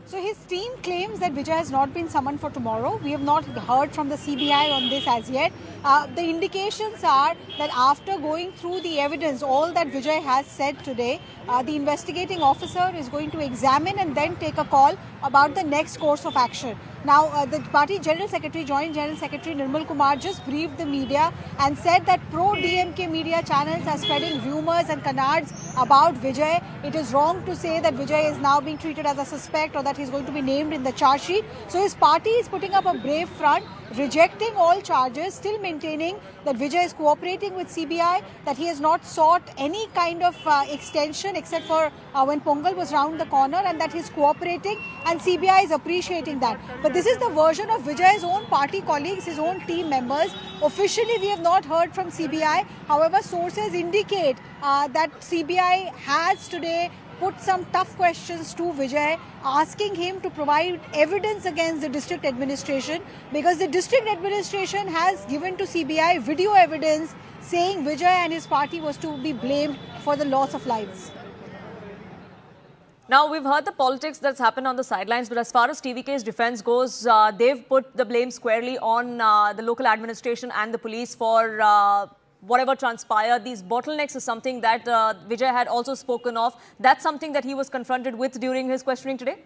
So his team claims that Vijay has not been summoned for tomorrow. We have not heard from the CBI on this as yet. The indications are that after going through the evidence, all that Vijay has said today, the investigating officer is going to examine and then take a call about the next course of action. Now, the party General Secretary, Joint General Secretary Nirmal Kumar just briefed the media and said that pro-DMK media channels are spreading rumours and canards about Vijay. It is wrong to say that Vijay is now being treated as a suspect or that he is going to be named in the charge sheet. So his party is putting up a brave front, rejecting all charges, still maintaining that Vijay is cooperating with CBI, that he has not sought any kind of extension except for when Pongal was round the corner, and that he is cooperating, and CBI is appreciating that. But this is the version of Vijay's own party colleagues, his own team members. Officially, we have not heard from CBI. However, sources indicate that CBI has today put some tough questions to Vijay, asking him to provide evidence against the district administration, because the district administration has given to CBI video evidence saying Vijay and his party was to be blamed for the loss of lives. Now, we've heard the politics that's happened on the sidelines, but as far as TVK's defense goes, they've put the blame squarely on the local administration and the police for whatever transpired. These bottlenecks is something that Vijay had also spoken of. That's something that he was confronted with during his questioning today?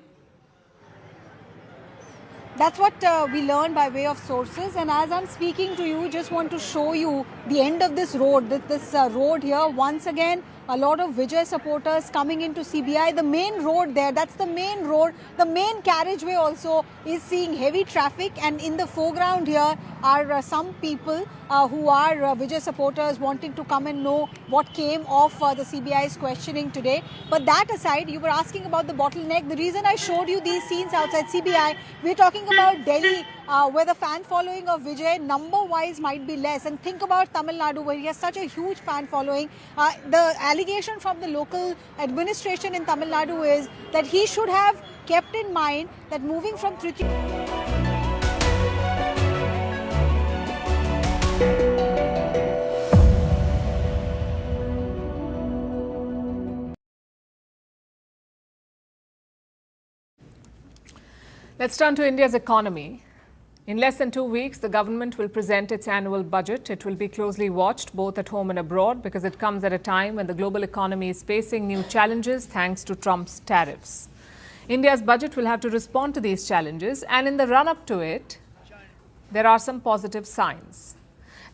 That's what we learned by way of sources, and as I'm speaking to you, just want to show you the end of this road. This road here, once again, a lot of Vijay supporters coming into CBI. The main road there, that's the main road. The main carriageway also is seeing heavy traffic, and in the foreground here are some people who are Vijay supporters wanting to come and know what came of the CBI's questioning today. But that aside, you were asking about the bottleneck. The reason I showed you these scenes outside CBI, we're talking about Delhi, where the fan following of Vijay number-wise might be less. And think about Tamil Nadu, where he has such a huge fan following. The allegation from the local administration in Tamil Nadu is that he should have kept in mind that moving from Trichy... Let's turn to India's economy. In less than 2 weeks, the government will present its annual budget. It will be closely watched both at home and abroad because it comes at a time when the global economy is facing new challenges thanks to Trump's tariffs. India's budget will have to respond to these challenges, and in the run-up to it, there are some positive signs.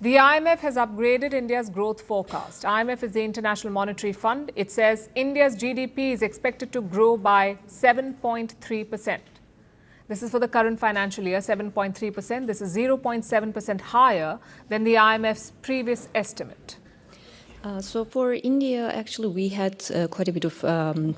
The IMF has upgraded India's growth forecast. IMF is the International Monetary Fund. It says India's GDP is expected to grow by 7.3%. This is for the current financial year, 7.3%. This is 0.7% higher than the IMF's previous estimate. So for India, actually, we had quite a bit of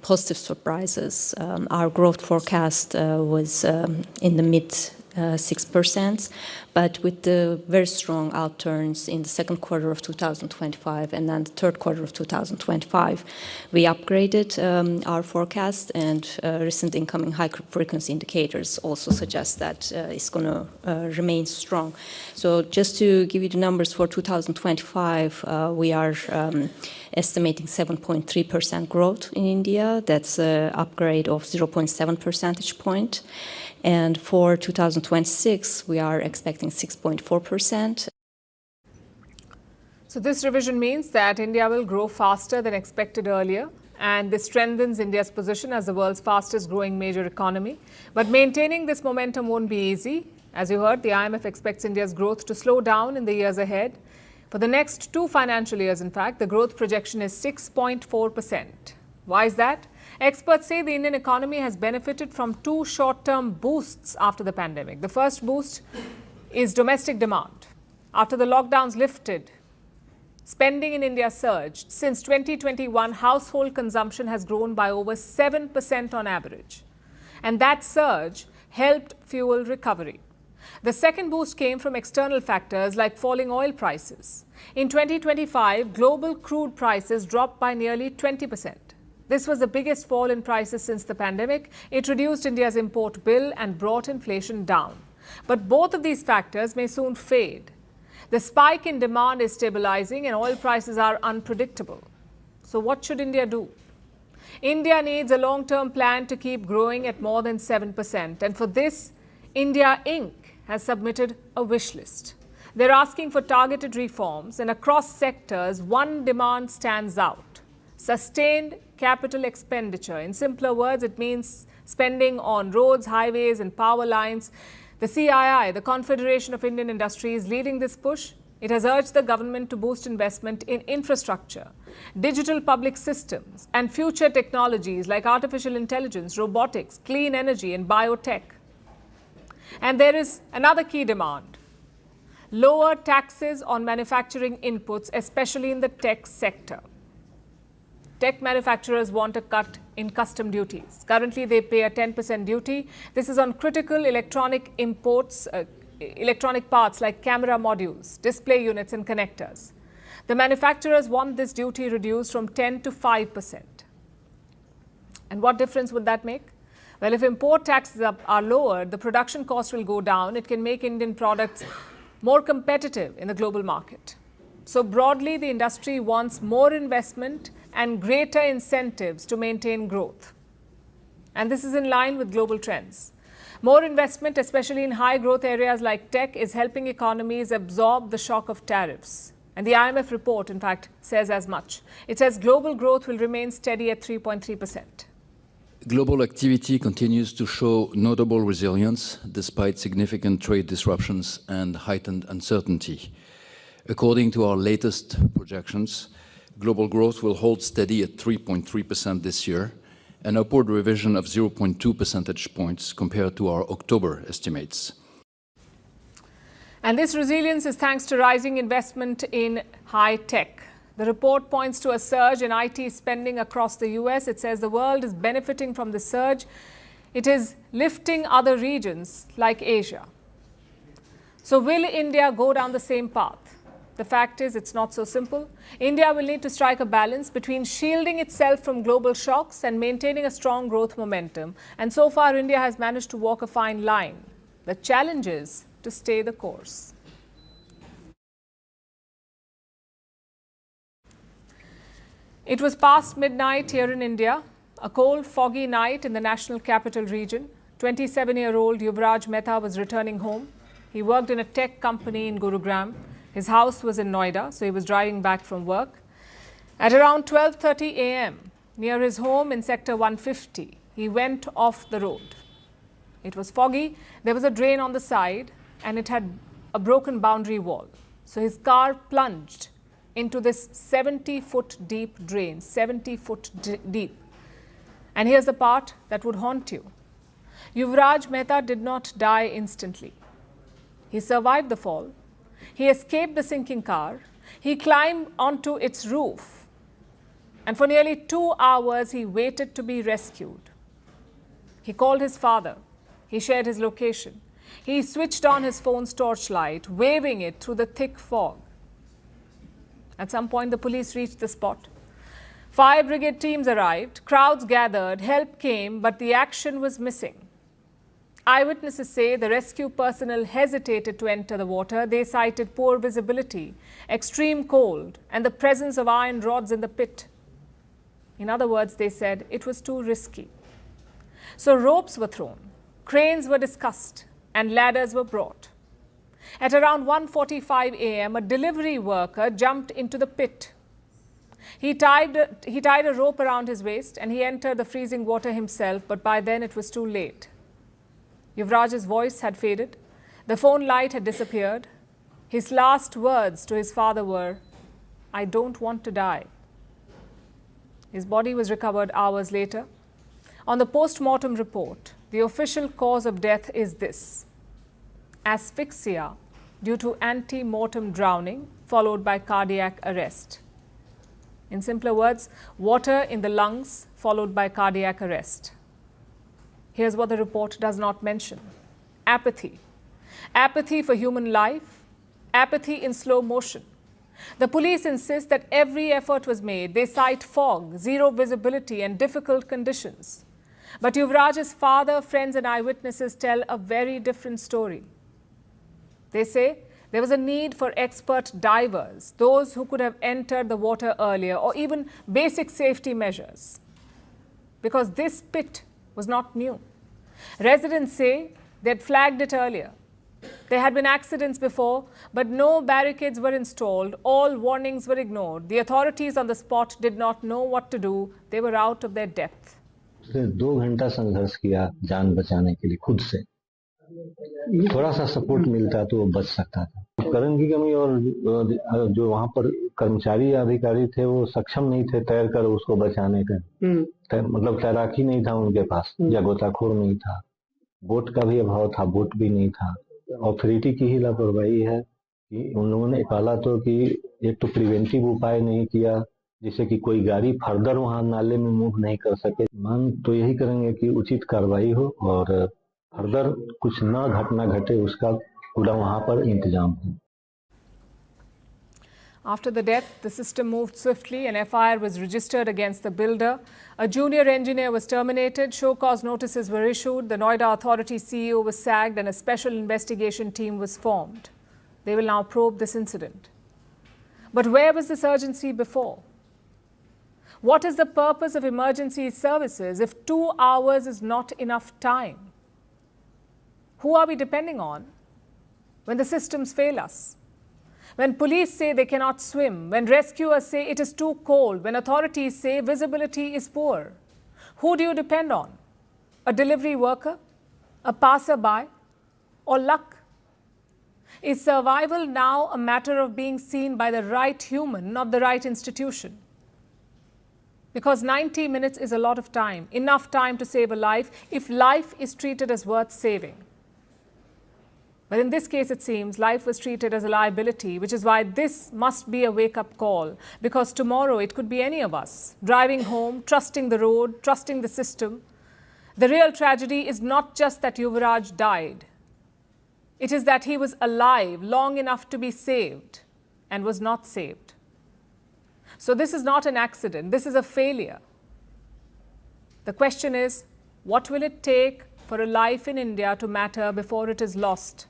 positive surprises. Our growth forecast was in the mid 6%, but with the very strong outturns in the second quarter of 2025 and then the third quarter of 2025, we upgraded our forecast, and recent incoming high-frequency indicators also suggest that it's going to remain strong. So just to give you the numbers for 2025, we are estimating 7.3% growth in India. That's an upgrade of 0.7 percentage point. And for 2026, we are expecting 6.4%. So this revision means that India will grow faster than expected earlier, and this strengthens India's position as the world's fastest growing major economy. But maintaining this momentum won't be easy. As you heard, the IMF expects India's growth to slow down in the years ahead. For the next 2 financial years, in fact, the growth projection is 6.4%. Why is that? Experts say the Indian economy has benefited from 2 short-term boosts after the pandemic. The first boost is domestic demand. After the lockdowns lifted, spending in India surged. Since 2021, household consumption has grown by over 7% on average. And that surge helped fuel recovery. The second boost came from external factors like falling oil prices. In 2025, global crude prices dropped by nearly 20%. This was the biggest fall in prices since the pandemic. It reduced India's import bill and brought inflation down. But both of these factors may soon fade. The spike in demand is stabilizing and oil prices are unpredictable. So what should India do? India needs a long-term plan to keep growing at more than 7%. And for this, India Inc. has submitted a wish list. They're asking for targeted reforms, and across sectors, one demand stands out: sustained capital expenditure. In simpler words, it means spending on roads, highways, and power lines. The CII, the Confederation of Indian Industry, is leading this push. It has urged the government to boost investment in infrastructure, digital public systems, and future technologies like artificial intelligence, robotics, clean energy, and biotech. And there is another key demand: lower taxes on manufacturing inputs, especially in the tech sector. Tech manufacturers want a cut in custom duties. Currently, they pay a 10% duty. This is on critical electronic imports, electronic parts like camera modules, display units, and connectors. The manufacturers want this duty reduced from 10 to 5%. And what difference would that make? Well, if import taxes are lowered, the production cost will go down. It can make Indian products more competitive in the global market. So broadly, the industry wants more investment and greater incentives to maintain growth. And this is in line with global trends. More investment, especially in high growth areas like tech, is helping economies absorb the shock of tariffs. And the IMF report, in fact, says as much. It says global growth will remain steady at 3.3%. Global activity continues to show notable resilience despite significant trade disruptions and heightened uncertainty. According to our latest projections, global growth will hold steady at 3.3% this year, an upward revision of 0.2 percentage points compared to our October estimates. And this resilience is thanks to rising investment in high tech. The report points to a surge in IT spending across the US. It says the world is benefiting from the surge. It is lifting other regions like Asia. So will India go down the same path? The fact is, it's not so simple. India will need to strike a balance between shielding itself from global shocks and maintaining a strong growth momentum. And so far, India has managed to walk a fine line. The challenge is to stay the course. It was past midnight here in India, a cold, foggy night in the national capital region. 27-year-old Yuvraj Mehta was returning home. He worked in a tech company in Gurugram. His house was in Noida, so he was driving back from work. At around 12:30 a.m., near his home in Sector 150, he went off the road. It was foggy, there was a drain on the side, and it had a broken boundary wall. So his car plunged into this 70-foot deep drain, 70 foot deep. And here's the part that would haunt you. Yuvraj Mehta did not die instantly. He survived the fall. He escaped the sinking car. He climbed onto its roof. And for nearly 2 hours, he waited to be rescued. He called his father. He shared his location. He switched on his phone's torchlight, waving it through the thick fog. At some point, the police reached the spot. Fire brigade teams arrived, crowds gathered, help came, but the action was missing. Eyewitnesses say the rescue personnel hesitated to enter the water. They cited poor visibility, extreme cold, and the presence of iron rods in the pit. In other words, they said it was too risky. So ropes were thrown, cranes were discussed, and ladders were brought. At around 1:45 a.m., a delivery worker jumped into the pit. He tied a rope around his waist and he entered the freezing water himself, but by then it was too late. Yuvraj's voice had faded. The phone light had disappeared. His last words to his father were, "I don't want to die." His body was recovered hours later. On the post-mortem report, the official cause of death is this: asphyxia due to ante-mortem drowning followed by cardiac arrest. In simpler words, water in the lungs followed by cardiac arrest. Here's what the report does not mention: apathy. Apathy for human life, apathy in slow motion. The police insist that every effort was made. They cite fog, zero visibility and difficult conditions. But Yuvraj's father, friends and eyewitnesses tell a very different story. They say there was a need for expert divers, those who could have entered the water earlier, or even basic safety measures, because this pit was not new. Residents say they had flagged it earlier. There had been accidents before, but no barricades were installed. All warnings were ignored. The authorities on the spot did not know what to do. They were out of their depth. 2 घंटा संघर्ष किया जान बचाने के लिए खुद से. थोड़ा सा सपोर्ट मिलता तो वो बच सकता था. उपकरण की कमी और जो वहाँ पर कर्मचारी अधिकारी थे वो सक्षम नहीं थे तैर कर उसको बचाने का. मतलब तैराकी नहीं था उनके पास या गोताखोर नहीं था. बोट का भी अभाव था, बोट भी नहीं था. अथॉरिटी की ही लापरवाही है कि उन लोगों ने पाला तो कि एक तो प्रिवेंटिव उपाय नहीं किया, जिससे कि कोई गाड़ी फर्दर वहाँ नाले में मूव नहीं कर सके. मांग तो यही करेंगे कि उचित कार्रवाई हो और फर्दर कुछ न घटना घटे, उसका पूरा वहाँ पर इंतजाम हो. After the death, the system moved swiftly. An FIR was registered against the builder. A junior engineer was terminated. Show cause notices were issued. The Noida Authority CEO was sacked and a special investigation team was formed. They will now probe this incident. But where was this urgency before? What is the purpose of emergency services if 2 hours is not enough time? Who are we depending on when the systems fail us? When police say they cannot swim, when rescuers say it is too cold, when authorities say visibility is poor, who do you depend on? A delivery worker, a passerby, or luck? Is survival now a matter of being seen by the right human, not the right institution? Because 90 minutes is a lot of time, enough time to save a life if life is treated as worth saving. But in this case, it seems life was treated as a liability, which is why this must be a wake-up call. Because tomorrow it could be any of us, driving home, trusting the road, trusting the system. The real tragedy is not just that Yuvraj died. It is that he was alive long enough to be saved and was not saved. So this is not an accident. This is a failure. The question is, what will it take for a life in India to matter before it is lost?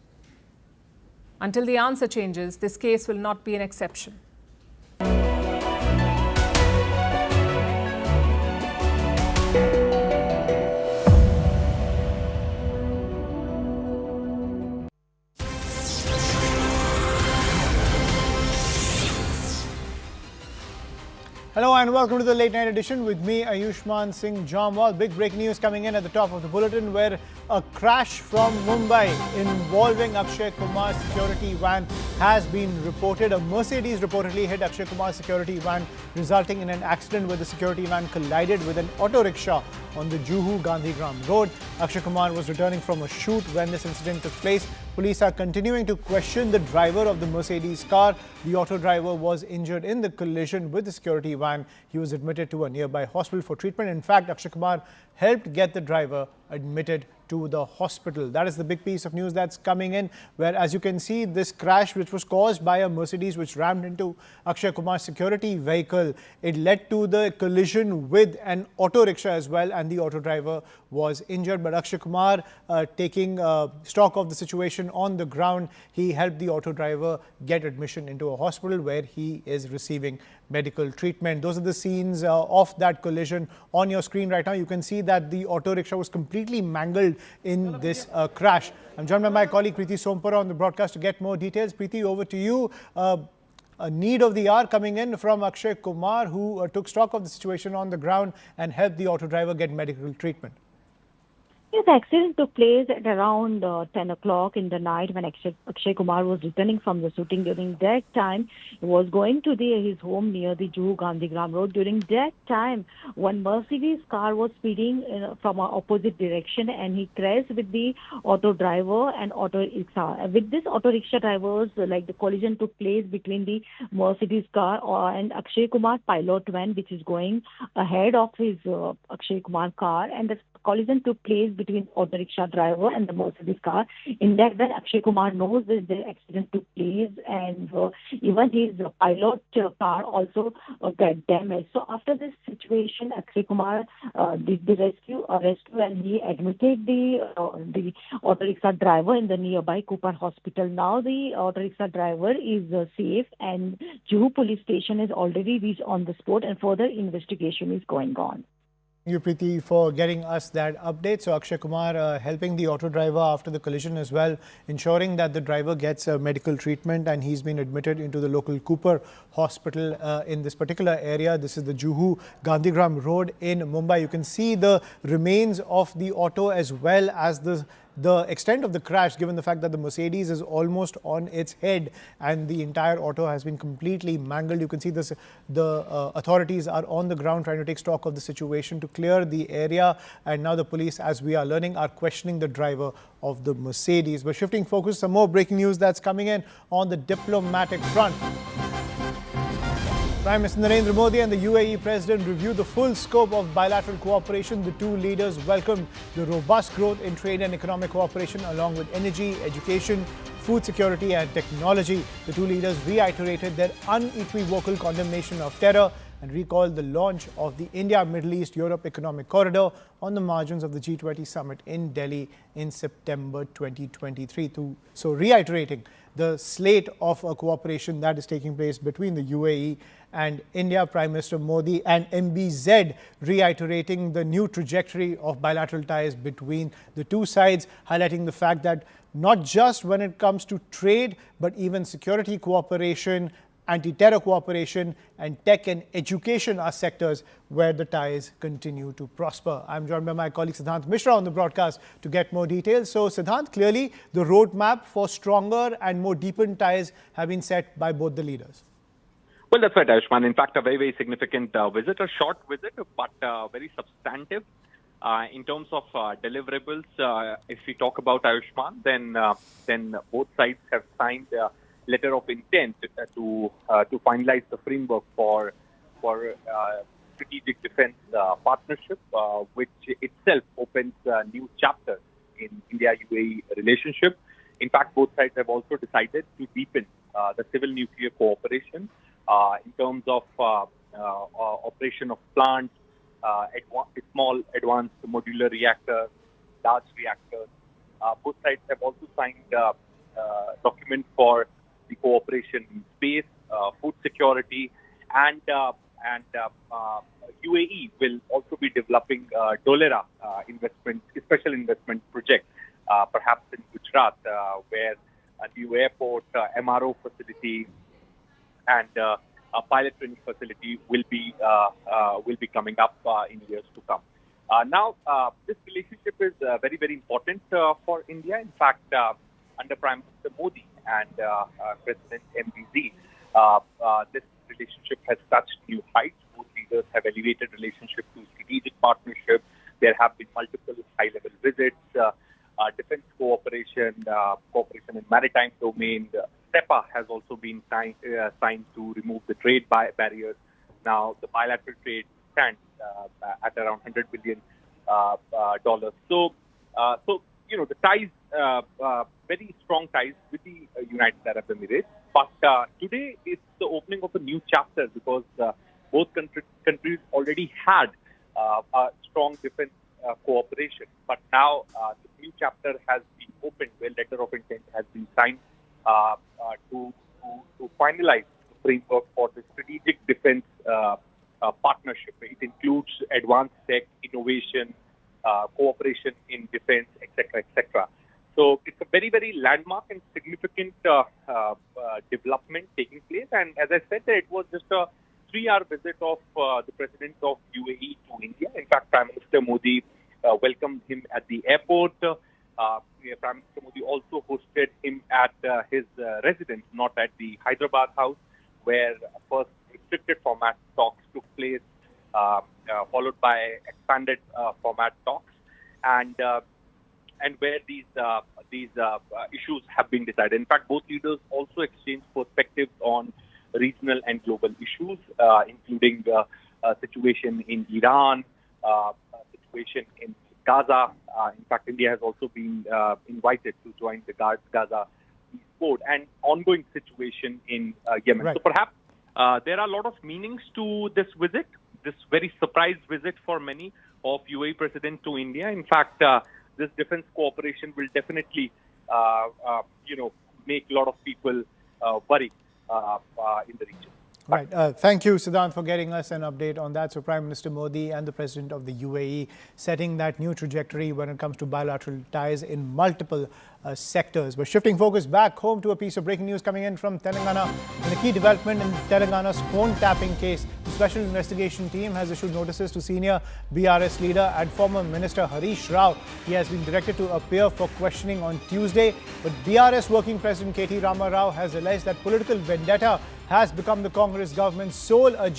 Until the answer changes, this case will not be an exception. Hello and welcome to the late night edition with me, Ayushman Singh Jamwal. Big breaking news coming in at the top of the bulletin, where a crash from Mumbai involving Akshay Kumar's security van has been reported. A Mercedes reportedly hit Akshay Kumar's security van, resulting in an accident where the security van collided with an auto rickshaw on the Juhu Gandhigram Road. Akshay Kumar was returning from a shoot when this incident took place. Police are continuing to question the driver of the Mercedes car. The auto driver was injured in the collision with the security van. He was admitted to a nearby hospital for treatment. In fact, Akshay Kumar helped get the driver admitted to the hospital. That is the big piece of news that's coming in, where, as you can see, this crash, which was caused by a Mercedes which rammed into Akshay Kumar's security vehicle, it led to the collision with an auto rickshaw as well, and the auto driver was injured. But Akshay Kumar, taking stock of the situation on the ground, he helped the auto driver get admission into a hospital where he is receiving medical treatment. Those are the scenes of that collision on your screen right now. You can see that the auto rickshaw was completely completely mangled in this crash. I'm joined by my colleague Preeti Sompara on the broadcast to get more details. Preeti, over to you. A need of the hour coming in from Akshay Kumar, who took stock of the situation on the ground and helped the auto driver get medical treatment. Yes, the accident took place at around 10 o'clock in the night when Akshay Kumar was returning from the shooting. During that time, he was going to his home near the Juhu Gandhigram Road. During that time, one Mercedes car was speeding from an opposite direction and he crashed with the auto driver and auto rickshaw. With this auto rickshaw drivers, the collision took place between the Mercedes car and Akshay Kumar pilot van, which is going ahead of his Akshay Kumar car, and the collision took place between auto rickshaw driver and the Mercedes car. In that, when Akshay Kumar knows that the accident took place, and even his pilot car also got damaged. So after this situation, Akshay Kumar did the rescue, and he admitted the auto rickshaw driver in the nearby Cooper Hospital. Now the auto rickshaw driver is safe, and Juhu police station has already reached on the spot, and further investigation is going on. Thank you, Preeti, for getting us that update. So Akshay Kumar helping the auto driver after the collision as well, ensuring that the driver gets medical treatment, and he's been admitted into the local Cooper Hospital in this particular area. This is the Juhu Gandhigram Road in Mumbai. You can see the remains of the auto as well as the extent of the crash, given the fact that the Mercedes is almost on its head and the entire auto has been completely mangled. You can see this. The authorities are on the ground trying to take stock of the situation to clear the area, and now the police, as we are learning, are questioning the driver of the Mercedes. But shifting focus, some more breaking news that's coming in on the diplomatic front. Prime Minister Narendra Modi and the UAE President reviewed the full scope of bilateral cooperation. The two leaders welcomed the robust growth in trade and economic cooperation, along with energy, education, food security and technology. The two leaders reiterated their unequivocal condemnation of terror and recalled the launch of the India-Middle East-Europe Economic Corridor on the margins of the G20 summit in Delhi in September 2023. So reiterating the slate of cooperation that is taking place between the UAE and India, Prime Minister Modi and MBZ reiterating the new trajectory of bilateral ties between the two sides, highlighting the fact that not just when it comes to trade, but even security cooperation, anti-terror cooperation and tech and education are sectors where the ties continue to prosper. I'm joined by my colleague Siddhant Mishra on the broadcast to get more details. So Siddhant, clearly the roadmap for stronger and more deepened ties have been set by both the leaders. Well, that's right, Ayushman. In fact, a very, very significant visit, a short visit, but very substantive. In terms of deliverables, if we talk about Ayushman, then both sides have signed a letter of intent to finalize the framework for strategic defense partnership, which itself opens a new chapter in India-UAE relationship. In fact, both sides have also decided to deepen the civil nuclear cooperation in terms of operation of plants, small advanced modular reactors, large reactors. Both sides have also signed documents for the cooperation in space, food security, and UAE will also be developing Dolera investment, special investment project, perhaps in Gujarat, where a new airport, MRO facility, and a pilot training facility will be coming up in years to come. Now, this relationship is very, very important for India. In fact, under Prime Minister Modi and President MBZ, this relationship has touched new heights. Both leaders have elevated relationship to strategic partnership. There have been multiple high-level visits, defense cooperation, cooperation in maritime domain. SEPA has also been signed to remove the trade barriers. Now, the bilateral trade stands at around $100 billion. So, the ties, very strong ties with the United Arab Emirates. But today is the opening of a new chapter because both countries already had a strong defense cooperation. But now the new chapter has been opened where letter of intent has been signed to finalize the framework for the strategic defense partnership. It includes advanced tech, innovation, cooperation in defense, etc., etc. So it's a very, very landmark and significant development taking place. And as I said, it was just a 3-hour visit of the President of UAE to India. In fact, Prime Minister Modi welcomed him at the airport. Prime Minister Modi also hosted him at his residence, not at the Hyderabad house, where first restricted format talks took place, followed by expanded format talks, and where these issues have been decided. In fact, both leaders also exchanged perspectives on regional and global issues, including situation in Iran, situation in Gaza. In fact, India has also been invited to join the Gaza peace board, and ongoing situation in Yemen. Right. So perhaps there are a lot of meanings to this visit, this very surprise visit for many of UAE President to India. In fact, this defense cooperation will definitely, make a lot of people worry in the region. Right. Thank you, Siddhant, for getting us an update on that. So Prime Minister Modi and the President of the UAE setting that new trajectory when it comes to bilateral ties in multiple sectors. We're shifting focus back home to a piece of breaking news coming in from Telangana. In a key development in Telangana's phone tapping case, the Special Investigation Team has issued notices to senior BRS leader and former Minister Harish Rao. He has been directed to appear for questioning on Tuesday, but BRS Working President K.T. Rama Rao has alleged that political vendetta has become the Congress government's sole agenda.